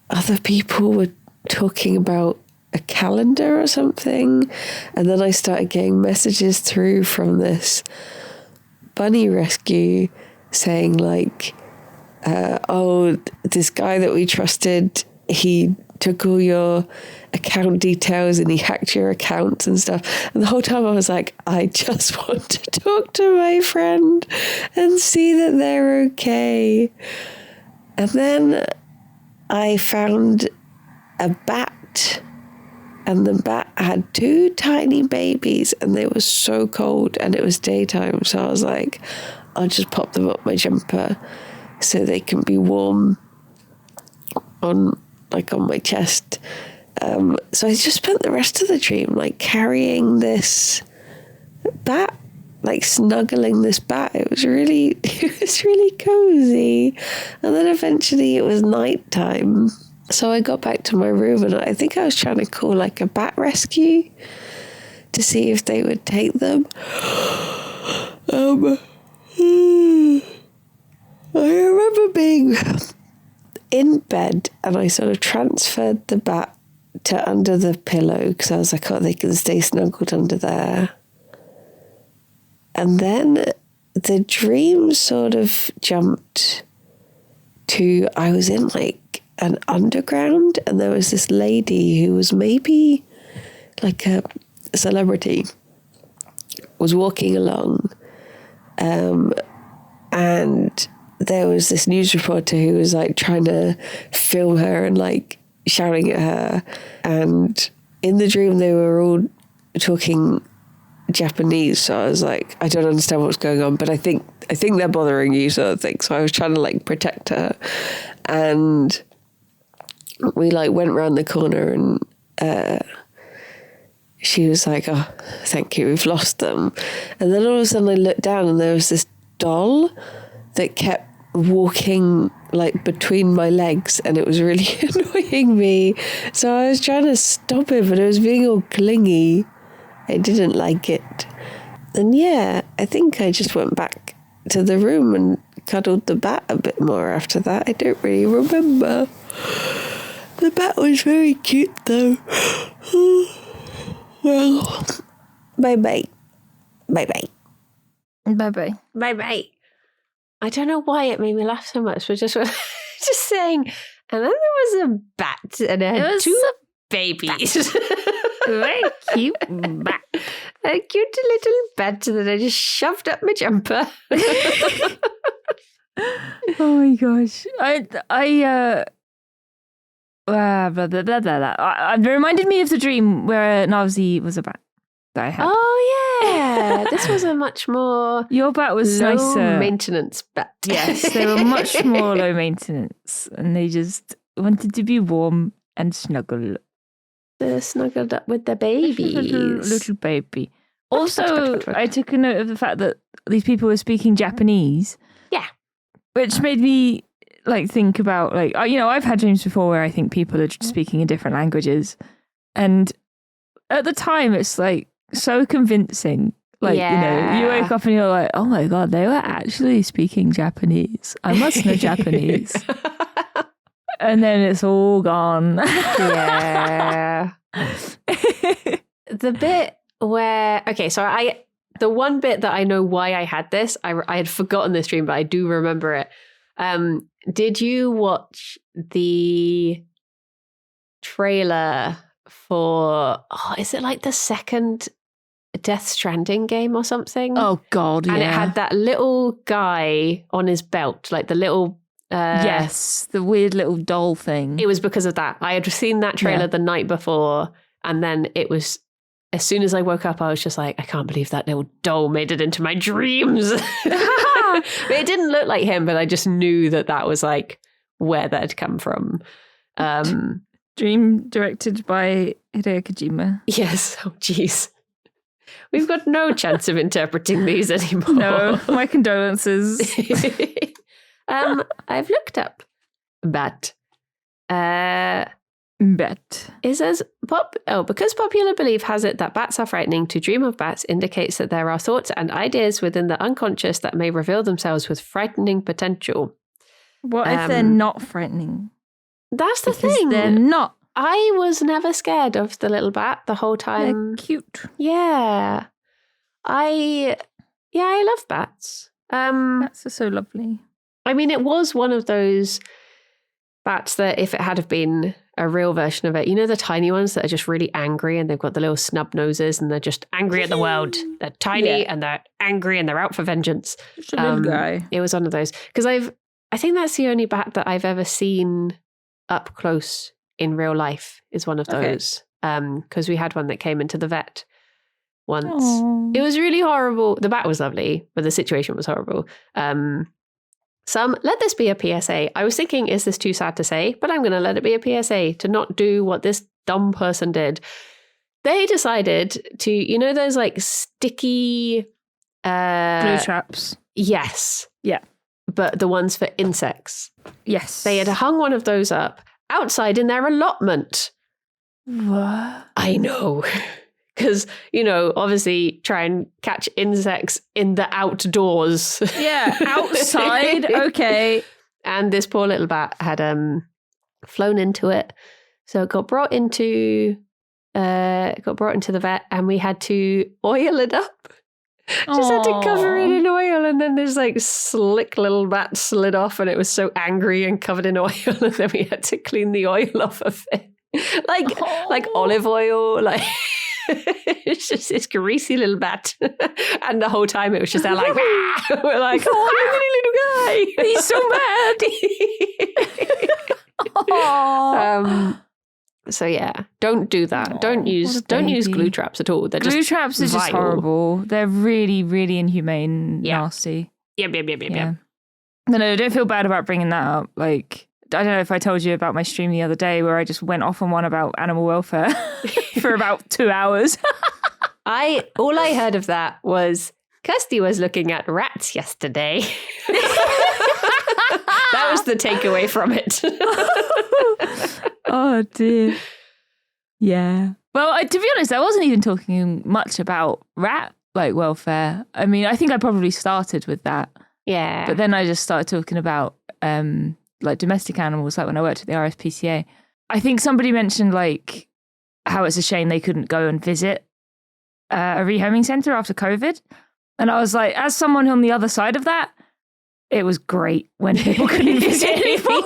other people were talking about a calendar or something, and then I started getting messages through from this bunny rescue saying like, this guy that we trusted, he took all your account details and he hacked your accounts and stuff. And the whole time I was like, I just want to talk to my friend and see that they're okay. And then I found a bat, and the bat had 2 tiny babies, and they were so cold, and it was daytime. So I was like, I'll just pop them up my jumper so they can be warm on my chest. So I just spent the rest of the dream like carrying this bat, like snuggling this bat. It was really cozy. And then eventually it was nighttime. So I got back to my room, and I think I was trying to call like a bat rescue to see if they would take them. I remember being in bed, and I sort of transferred the bat to under the pillow because I was like, oh, they can stay snuggled under there. And then the dream sort of jumped to, I was in like an underground, and there was this lady who was maybe like a celebrity, was walking along, and there was this news reporter who was like trying to film her and like shouting at her, and in the dream they were all talking Japanese, so I was like, I don't understand what's going on, but I think they're bothering you, sort of thing. So I was trying to like protect her, and we like went round the corner, and she was like, oh, thank you, we've lost them. And then all of a sudden I looked down, and there was this doll that kept walking like between my legs, and it was really annoying me. So I was trying to stop it, but it was being all clingy. I didn't like it. And yeah, I think I just went back to the room and cuddled the bat a bit more after that. I don't really remember. The bat was very cute though. Well, bye-bye. Bye-bye. Bye-bye. Bye-bye. I don't know why it made me laugh so much, but just saying, and then there was a bat, and it had two babies. Very cute bat. A cute little bat that I just shoved up my jumper. Oh my gosh. It reminded me of the dream where Navzi was a bat that I had. Oh yeah, this was a much more your bat was low nicer maintenance bat. Yes, they were much more low maintenance, and they just wanted to be warm and snuggle. They're snuggled up with the babies. Little baby. Also, I took a note of the fact that these people were speaking Japanese. Yeah. Which made me like think about like, you know, I've had dreams before where I think people are speaking in different languages. And at the time, it's like so convincing. Like, you know, you wake up and you're like, oh my God, they were actually speaking Japanese. I must know Japanese. And then it's all gone. Yeah. The bit where, okay, so the one bit that I know why I had this, I had forgotten this dream, but I do remember it. Did you watch the trailer for, is it like the second Death Stranding game or something? Oh God, yeah. And it had that little guy on his belt, like the little... yes, the weird little doll thing. It was because of that. I had seen that trailer the night before, and then it was, as soon as I woke up, I was just like, I can't believe that little doll made it into my dreams. But it didn't look like him, but I just knew that was like where that had come from. Dream directed by Hideo Kojima. Yes. Oh, jeez. We've got no chance of interpreting these anymore. No, my condolences. I've looked up bat. It says because popular belief has it that bats are frightening, to dream of bats indicates that there are thoughts and ideas within the unconscious that may reveal themselves with frightening potential. What if they're not frightening? That's the thing. They're not. I was never scared of the little bat the whole time. They're cute. Yeah. I love bats. Bats are so lovely. I mean, it was one of those bats that if it had have been a real version of it, you know, the tiny ones that are just really angry and they've got the little snub noses and they're just angry at the world. They're tiny and they're angry and they're out for vengeance. Just a little guy. It was one of those. Because I think that's the only bat that I've ever seen up close in real life is one of those. Because we had one that came into the vet once. Aww. It was really horrible. The bat was lovely, but the situation was horrible. Let this be a PSA. I was thinking, is this too sad to say? But I'm going to let it be a PSA to not do what this dumb person did. They decided to, you know, those like sticky... glue traps. Yes. Yeah. But the ones for insects. Yes. They had hung one of those up outside in their allotment. What? I know. Because, you know, obviously try and catch insects in the outdoors. Yeah, outside. Okay. And this poor little bat had flown into it. So it got brought into the vet, and we had to oil it up Just had to cover it in oil, and then this like slick little mat slid off, and it was so angry and covered in oil, and then we had to clean the oil off of it, like olive oil, like it's just this greasy little bat, and the whole time it was just there like we're like, oh, little guy, He's so mad. So yeah, don't do that. Don't use glue traps at all. Glue traps are just horrible. They're really, really inhumane, Yeah. nasty. Yep. No, don't feel bad about bringing that up. Like, I don't know if I told you about my stream the other day where I just went off on one about animal welfare for about 2 hours. All I heard of that was Kirsty was looking at rats yesterday. That was the takeaway from it. Oh dear. Yeah. Well, to be honest, I wasn't even talking much about rat welfare. I mean, I think I probably started with that. Yeah. But then I just started talking about domestic animals, like when I worked at the RSPCA. I think somebody mentioned like how it's a shame they couldn't go and visit a rehoming centre after COVID. And I was like, as someone on the other side of that, it was great when people couldn't visit anymore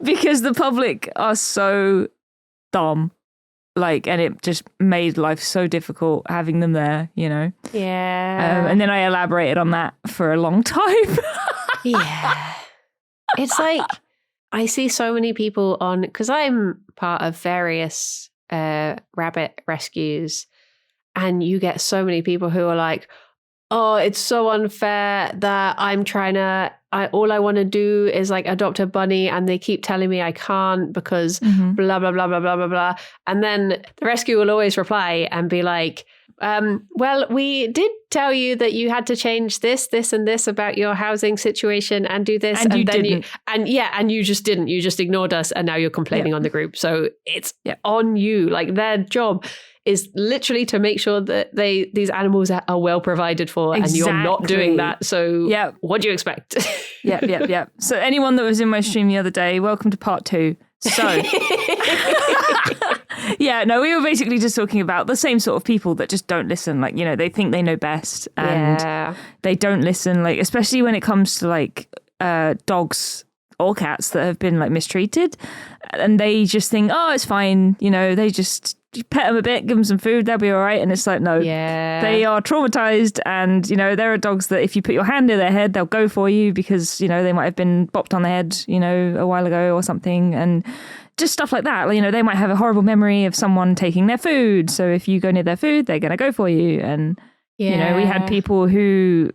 because the public are so dumb. Like, and it just made life so difficult having them there, you know? Yeah. And then I elaborated on that for a long time. Yeah. It's like, I see so many people on, because I'm part of various rabbit rescues, and you get so many people who are like, oh, it's so unfair that all I want to do is like adopt a bunny, and they keep telling me I can't because blah, blah, blah, blah, blah, blah, blah. And then the rescue will always reply and be like, well, we did tell you that you had to change this, and this about your housing situation and do this. And then you just didn't. You just ignored us, and now you're complaining on the group. So it's on you. Like, their job is literally to make sure that these animals are well provided for, and you're not doing that. So what do you expect? Yeah. So anyone that was in my stream the other day, welcome to part 2. So we were basically just talking about the same sort of people that just don't listen. Like, you know, they think they know best and they don't listen, like, especially when it comes to like dogs or cats that have been like mistreated, and they just think, oh, it's fine. You know, they just pet them a bit, give them some food, they'll be all right. And it's like, no, they are traumatized. And, you know, there are dogs that if you put your hand in their head, they'll go for you because, you know, they might have been bopped on the head, you know, a while ago or something. And just stuff like that. You know, they might have a horrible memory of someone taking their food. So if you go near their food, they're going to go for you. And, you know, we had people who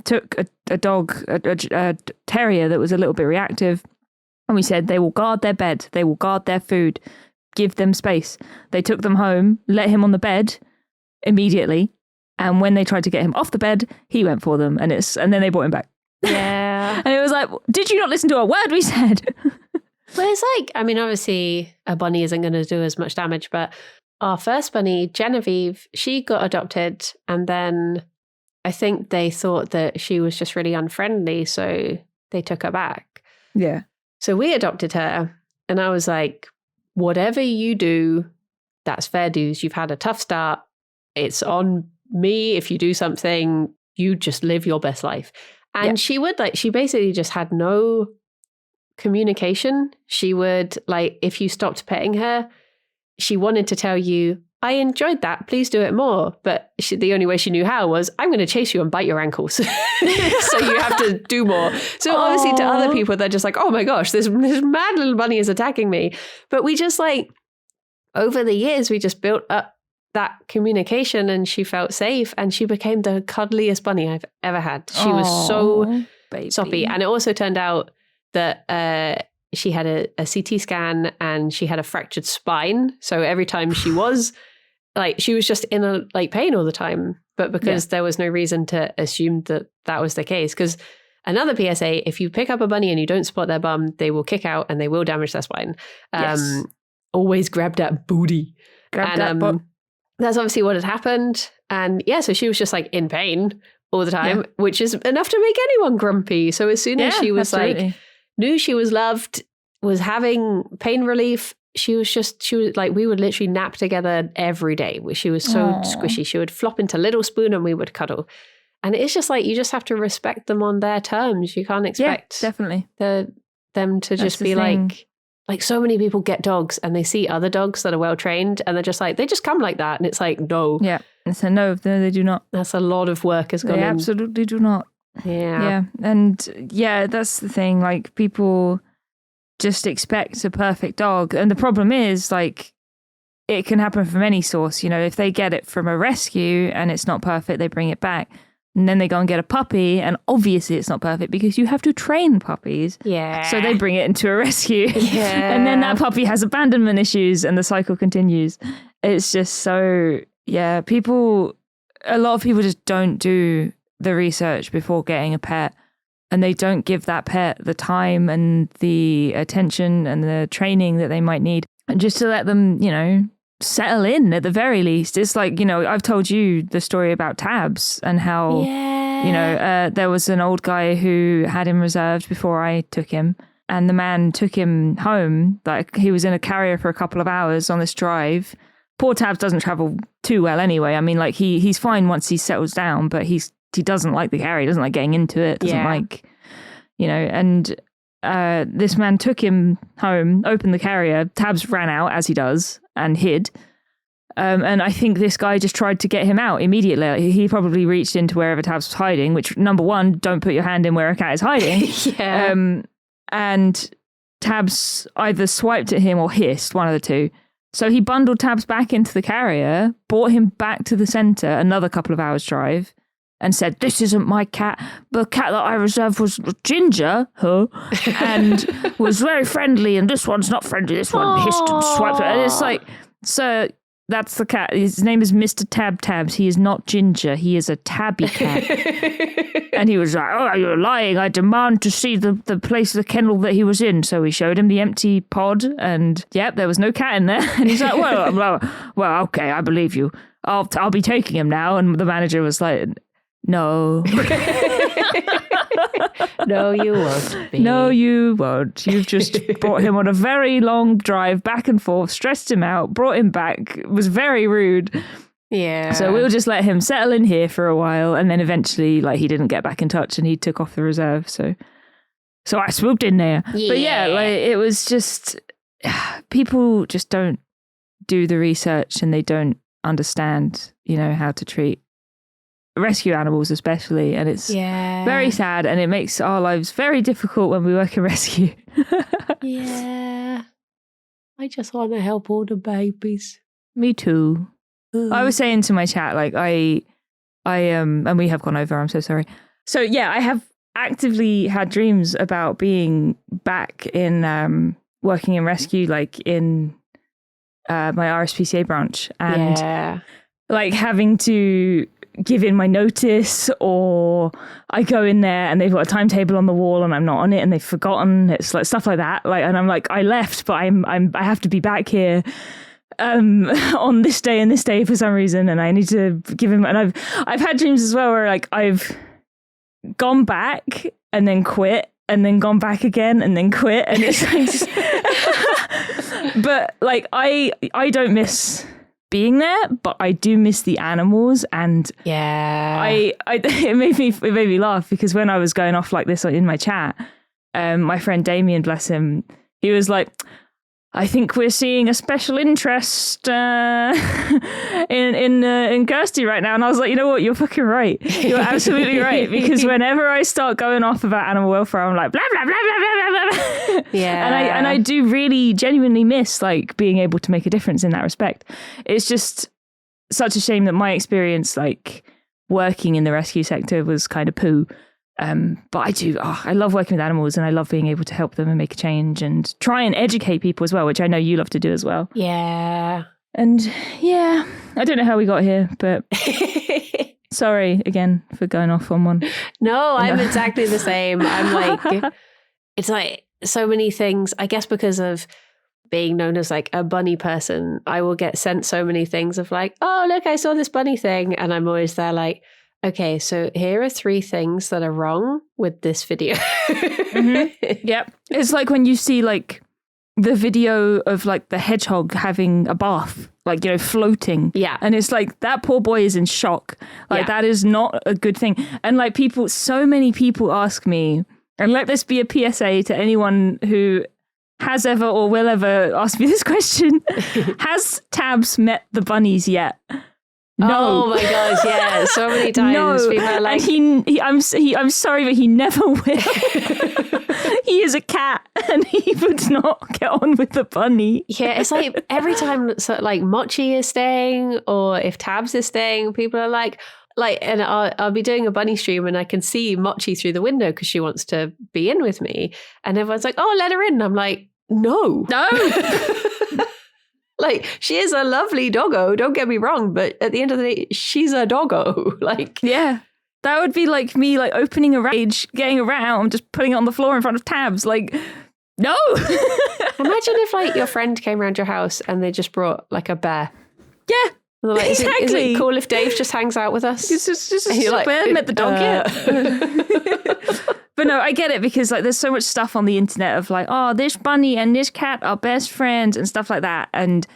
took a dog, a terrier that was a little bit reactive. And we said, they will guard their bed. They will guard their food. Give them space. They took them home, let him on the bed immediately. And when they tried to get him off the bed, he went for them. And then they brought him back. Yeah. And it was like, did you not listen to a word we said? Well, it's like, I mean, obviously a bunny isn't going to do as much damage, but our first bunny, Genevieve, she got adopted, and then I think they thought that she was just really unfriendly, so they took her back. Yeah. So we adopted her, and I was like, whatever you do, that's fair dues. You've had a tough start. It's on me. If you do something, you just live your best life. And she basically just had no communication. She would, like, if you stopped petting her, she wanted to tell you, I enjoyed that, please do it more. But the only way she knew how was, I'm going to chase you and bite your ankles. So you have to do more. So obviously to other people, they're just like, oh my gosh, this mad little bunny is attacking me. But we just like, over the years, we just built up that communication, and she felt safe, and she became the cuddliest bunny I've ever had. She was so soppy. And it also turned out that she had a CT scan, and she had a fractured spine. So every time she was just in pain all the time. But because there was no reason to assume that was the case. Because another PSA, if you pick up a bunny and you don't spot their bum, they will kick out and they will damage their spine. Always grab that booty. Grab that butt. That's obviously what had happened. And so she was just like in pain all the time, which is enough to make anyone grumpy. So as soon as she was knew she was loved, was having pain relief, she was like, we would literally nap together every day. She was so squishy. She would flop into little spoon and we would cuddle. And it's just like, you just have to respect them on their terms. You can't expect definitely them to just be like so many people get dogs and they see other dogs that are well trained and they're just like, they just come like that. And it's like, no. Yeah. It's a no, they do not. That's a lot of work has gone in. They absolutely do not. Yeah. Yeah. And yeah, that's the thing. Like, people just expect a perfect dog. And the problem is, like, it can happen from any source. You know, if they get it from a rescue and it's not perfect, they bring it back. And then they go and get a puppy, and obviously it's not perfect because you have to train puppies. Yeah. So they bring it into a rescue. Yeah. And then that puppy has abandonment issues and the cycle continues. It's just so, yeah, a lot of people just don't do the research before getting a pet, and they don't give that pet the time and the attention and the training that they might need, and just to let them, you know, settle in at the very least. It's like, you know, I've told you the story about Tabs and how, you know, there was an old guy who had him reserved before I took him, and the man took him home. Like, he was in a carrier for a couple of hours on this drive. Poor Tabs doesn't travel too well anyway. I mean, like, he's fine once he settles down, but he doesn't like the carrier. He doesn't like getting into it. Doesn't like, you know, and this man took him home, opened the carrier. Tabs ran out, as he does, and hid. And I think this guy just tried to get him out immediately. He probably reached into wherever Tabs was hiding, which, number one, don't put your hand in where a cat is hiding. And Tabs either swiped at him or hissed, one of the two. So he bundled Tabs back into the carrier, brought him back to the centre, another couple of hours drive, and said, "This isn't my cat. The cat that I reserved was Ginger, and was very friendly, and this one's not friendly. This one hissed and swiped." And it's like, sir, that's the cat. His name is Mr. Tabs. He is not Ginger. He is a tabby cat. And he was like, "Oh, you're lying. I demand to see the place of the kennel that he was in." So we showed him the empty pod, and yep, there was no cat in there. And he's like, well, okay, I believe you. I'll be taking him now. And the manager was like, "No." No, you won't be. No, you won't. You've just brought him on a very long drive back and forth, stressed him out, brought him back. It was very rude. Yeah. So we'll just let him settle in here for a while, and then eventually, like, he didn't get back in touch and he took off the reserve. So I swooped in there. Yeah. But yeah, like, it was just, people just don't do the research and they don't understand, you know, how to treat rescue animals especially, and it's very sad, and it makes our lives very difficult when we work in rescue. Yeah. I just want to help all the babies. Me too. I was saying to my chat, like, I and we have gone over, I'm so sorry. So yeah, I have actively had dreams about being back in working in rescue, like in my RSPCA branch, and like having to give in my notice, or I go in there and they've got a timetable on the wall and I'm not on it and they've forgotten. It's like stuff like that. Like, and I'm like, I left, but I have to be back here on this day and this day for some reason, and I need to give him. And I've had dreams as well where, like, I've gone back and then quit and then gone back again and then quit, and it's like just, but like I don't miss being there, but I do miss the animals. And it made me laugh, because when I was going off like this in my chat, my friend Damien, bless him, he was like, "I think we're seeing a special interest in Kirsty right now." And I was like, you know what? You're fucking right. You're absolutely right. Because whenever I start going off about animal welfare, I'm like, blah, blah, blah, blah, blah, blah, blah. Yeah. And I do really genuinely miss, like, being able to make a difference in that respect. It's just such a shame that my experience, like, working in the rescue sector was kind of poo. But I love working with animals, and I love being able to help them and make a change and try and educate people as well, which I know you love to do as well. Yeah. And yeah, I don't know how we got here, but sorry again for going off on one. No, I'm exactly the same. I'm like, it's like so many things, I guess, because of being known as like a bunny person, I will get sent so many things of like, "Oh, look, I saw this bunny thing." And I'm always there like, okay, so here are 3 things that are wrong with this video. Mm-hmm. Yep. It's like when you see, like, the video of like the hedgehog having a bath, like, you know, floating. Yeah. And it's like, that poor boy is in shock. Like, that is not a good thing. And like so many people ask me, and let this be a PSA to anyone who has ever or will ever ask me this question. Has Tabs met the bunnies yet? No. Oh my gosh, yeah. So many times people are like... And I'm sorry, but he never will. He is a cat and he would not get on with the bunny. Yeah, it's like every time like Mochi is staying or if Tabs is staying, people are like, and I'll be doing a bunny stream and I can see Mochi through the window because she wants to be in with me. And everyone's like, oh, let her in. And I'm like, no. Like, she is a lovely doggo, don't get me wrong, but at the end of the day, she's a doggo. Like, yeah, that would be like me, like opening a cage, getting a rat out and just putting it on the floor in front of Tabs. Like, no. Imagine if like your friend came around your house and they just brought like a bear. Yeah, like, exactly. Is it cool if Dave just hangs out with us? It's just like, met the dog yet. But no, I get it because like there's so much stuff on the internet of like, oh, this bunny and this cat are best friends and stuff like that. And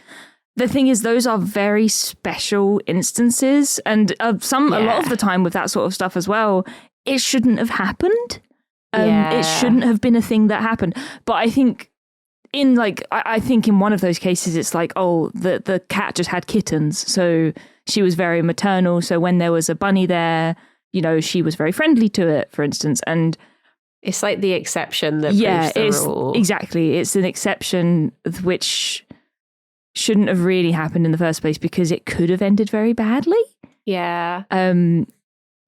the thing is, those are very special instances. And a lot of the time with that sort of stuff as well, it shouldn't have happened. It shouldn't have been a thing that happened. But I think I think in one of those cases, it's like, oh, the cat just had kittens. So she was very maternal. So when there was a bunny there, you know, she was very friendly to it, for instance. And it's like the exception that proves the rule. Exactly. It's an exception which shouldn't have really happened in the first place because it could have ended very badly. Yeah. And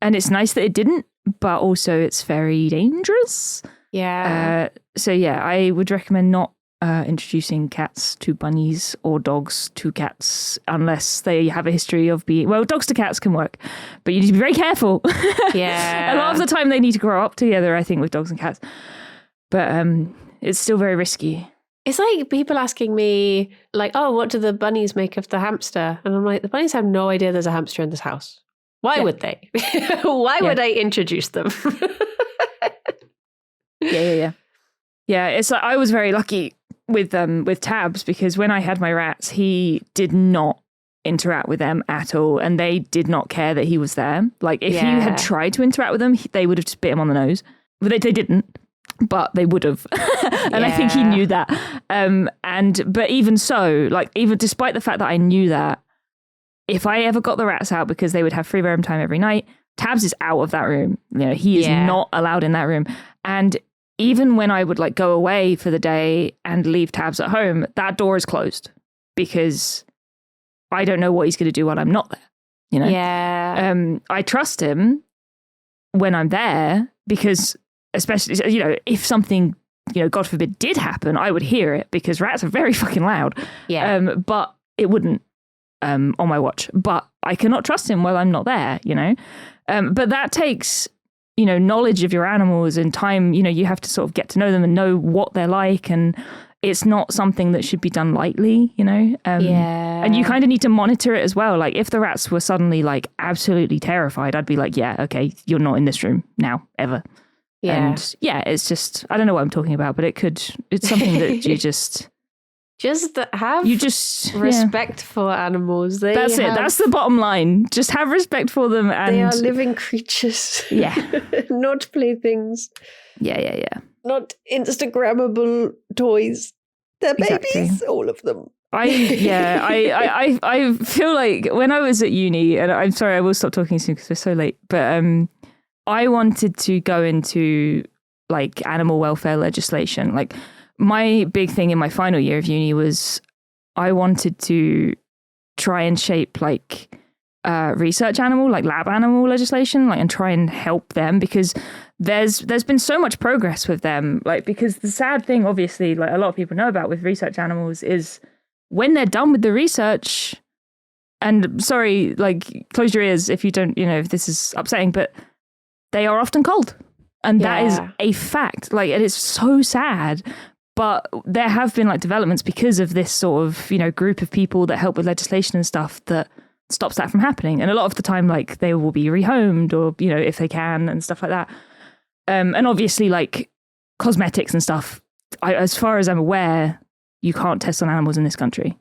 it's nice that it didn't, but also it's very dangerous. Yeah. So yeah, I would recommend not introducing cats to bunnies or dogs to cats unless they have a history of being... Well, dogs to cats can work, but you need to be very careful. Yeah. A lot of the time they need to grow up together, I think, with dogs and cats. But it's still very risky. It's like people asking me, like, oh, what do the bunnies make of the hamster? And I'm like, the bunnies have no idea there's a hamster in this house. Why would they? Why would I introduce them? Yeah. Yeah, it's like I was very lucky with Tabs because when I had my rats, he did not interact with them at all, and they did not care that he was there. Like if he had tried to interact with them, they would have just bit him on the nose. But they didn't, but they would have. And I think he knew that. But even so, like even despite the fact that I knew that, if I ever got the rats out because they would have free roam time every night, Tabs is out of that room. You know, he is not allowed in that room. And even when I would like go away for the day and leave Tabs at home, that door is closed because I don't know what he's going to do while I'm not there. You know? Yeah. I trust him when I'm there because especially, you know, if something, you know, God forbid did happen, I would hear it because rats are very fucking loud. Yeah. But it wouldn't on my watch. But I cannot trust him while I'm not there, you know? But that takes... you know, knowledge of your animals and time, you know, you have to sort of get to know them and know what they're like. And it's not something that should be done lightly, you know? And you kind of need to monitor it as well. Like if the rats were suddenly like absolutely terrified, I'd be like, yeah, okay, you're not in this room now, ever. Yeah. And yeah, it's just, I don't know what I'm talking about, but it's something that you just have respect for animals. That's it. That's the bottom line. Just have respect for them. And they are living creatures. Yeah. Not playthings. Yeah. Not Instagrammable toys. They're babies, all of them. I feel like when I was at uni, and I'm sorry, I will stop talking soon because we're so late, but I wanted to go into like animal welfare legislation. Like my big thing in my final year of uni was I wanted to try and shape like research animal, like lab animal legislation, like and try and help them because there's been so much progress with them. Like because the sad thing, obviously, like a lot of people know about with research animals is when they're done with the research, and sorry, like close your ears if you don't, you know, if this is upsetting, but they are often cold. And that is a fact. Like, and it's so sad. But there have been like developments because of this sort of, you know, group of people that help with legislation and stuff that stops that from happening. And a lot of the time, like they will be rehomed or, you know, if they can and stuff like that. And obviously like cosmetics and stuff, as far as I'm aware, you can't test on animals in this country.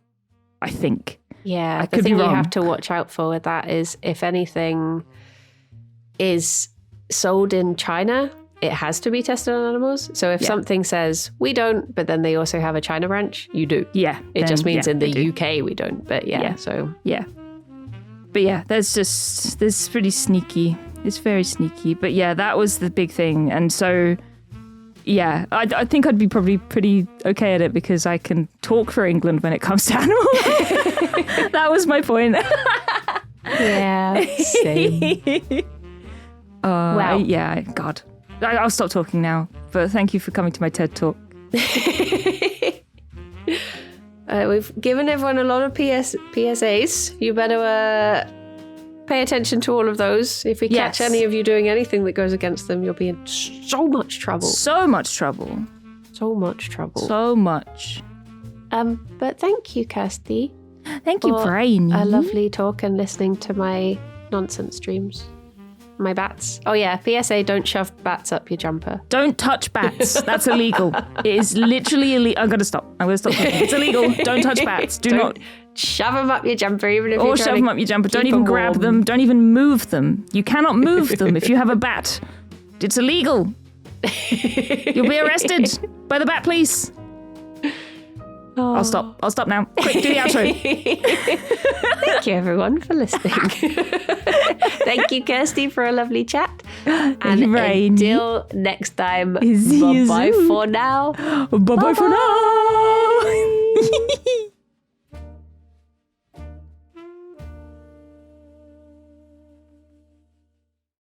I think. Yeah, I the could be thing you wrong. have to watch out for with that is if anything is sold in China, it has to be tested on animals. So if something says we don't, but then they also have a China branch, you do. Yeah. It just means in they the do. UK we don't. But so Yeah. But yeah, there's pretty sneaky. It's very sneaky. But yeah, that was the big thing. And so, yeah, I think I'd be probably pretty okay at it because I can talk for England when it comes to animals. That was my point. yeah, same. Wow. Yeah, God. I'll stop talking now. But thank you for coming to my TED Talk. We've given everyone a lot of PSAs. You better pay attention to all of those. If we catch any of you doing anything that goes against them, you'll be in so much trouble. So much trouble. So much trouble. So much. But thank you, Kirsty. Thank you, Brainy. A lovely talk and listening to my nonsense dreams. My bats. Oh yeah, PSA, don't shove bats up your jumper. Don't touch bats. That's illegal. It is literally illegal. I'm going to stop. Talking. It's illegal. Don't touch bats. Do not shove them up your jumper, even if or you're shove them up your jumper. Don't even grab warm. them. Don't even move them. You cannot move them if you have a bat. It's illegal. You'll be arrested by the bat police. Oh. I'll stop now. Quick, do the outro. Thank you, everyone, for listening. Thank you, Kirsty, for a lovely chat. And until next time, bye-bye for now. Bye-bye for now.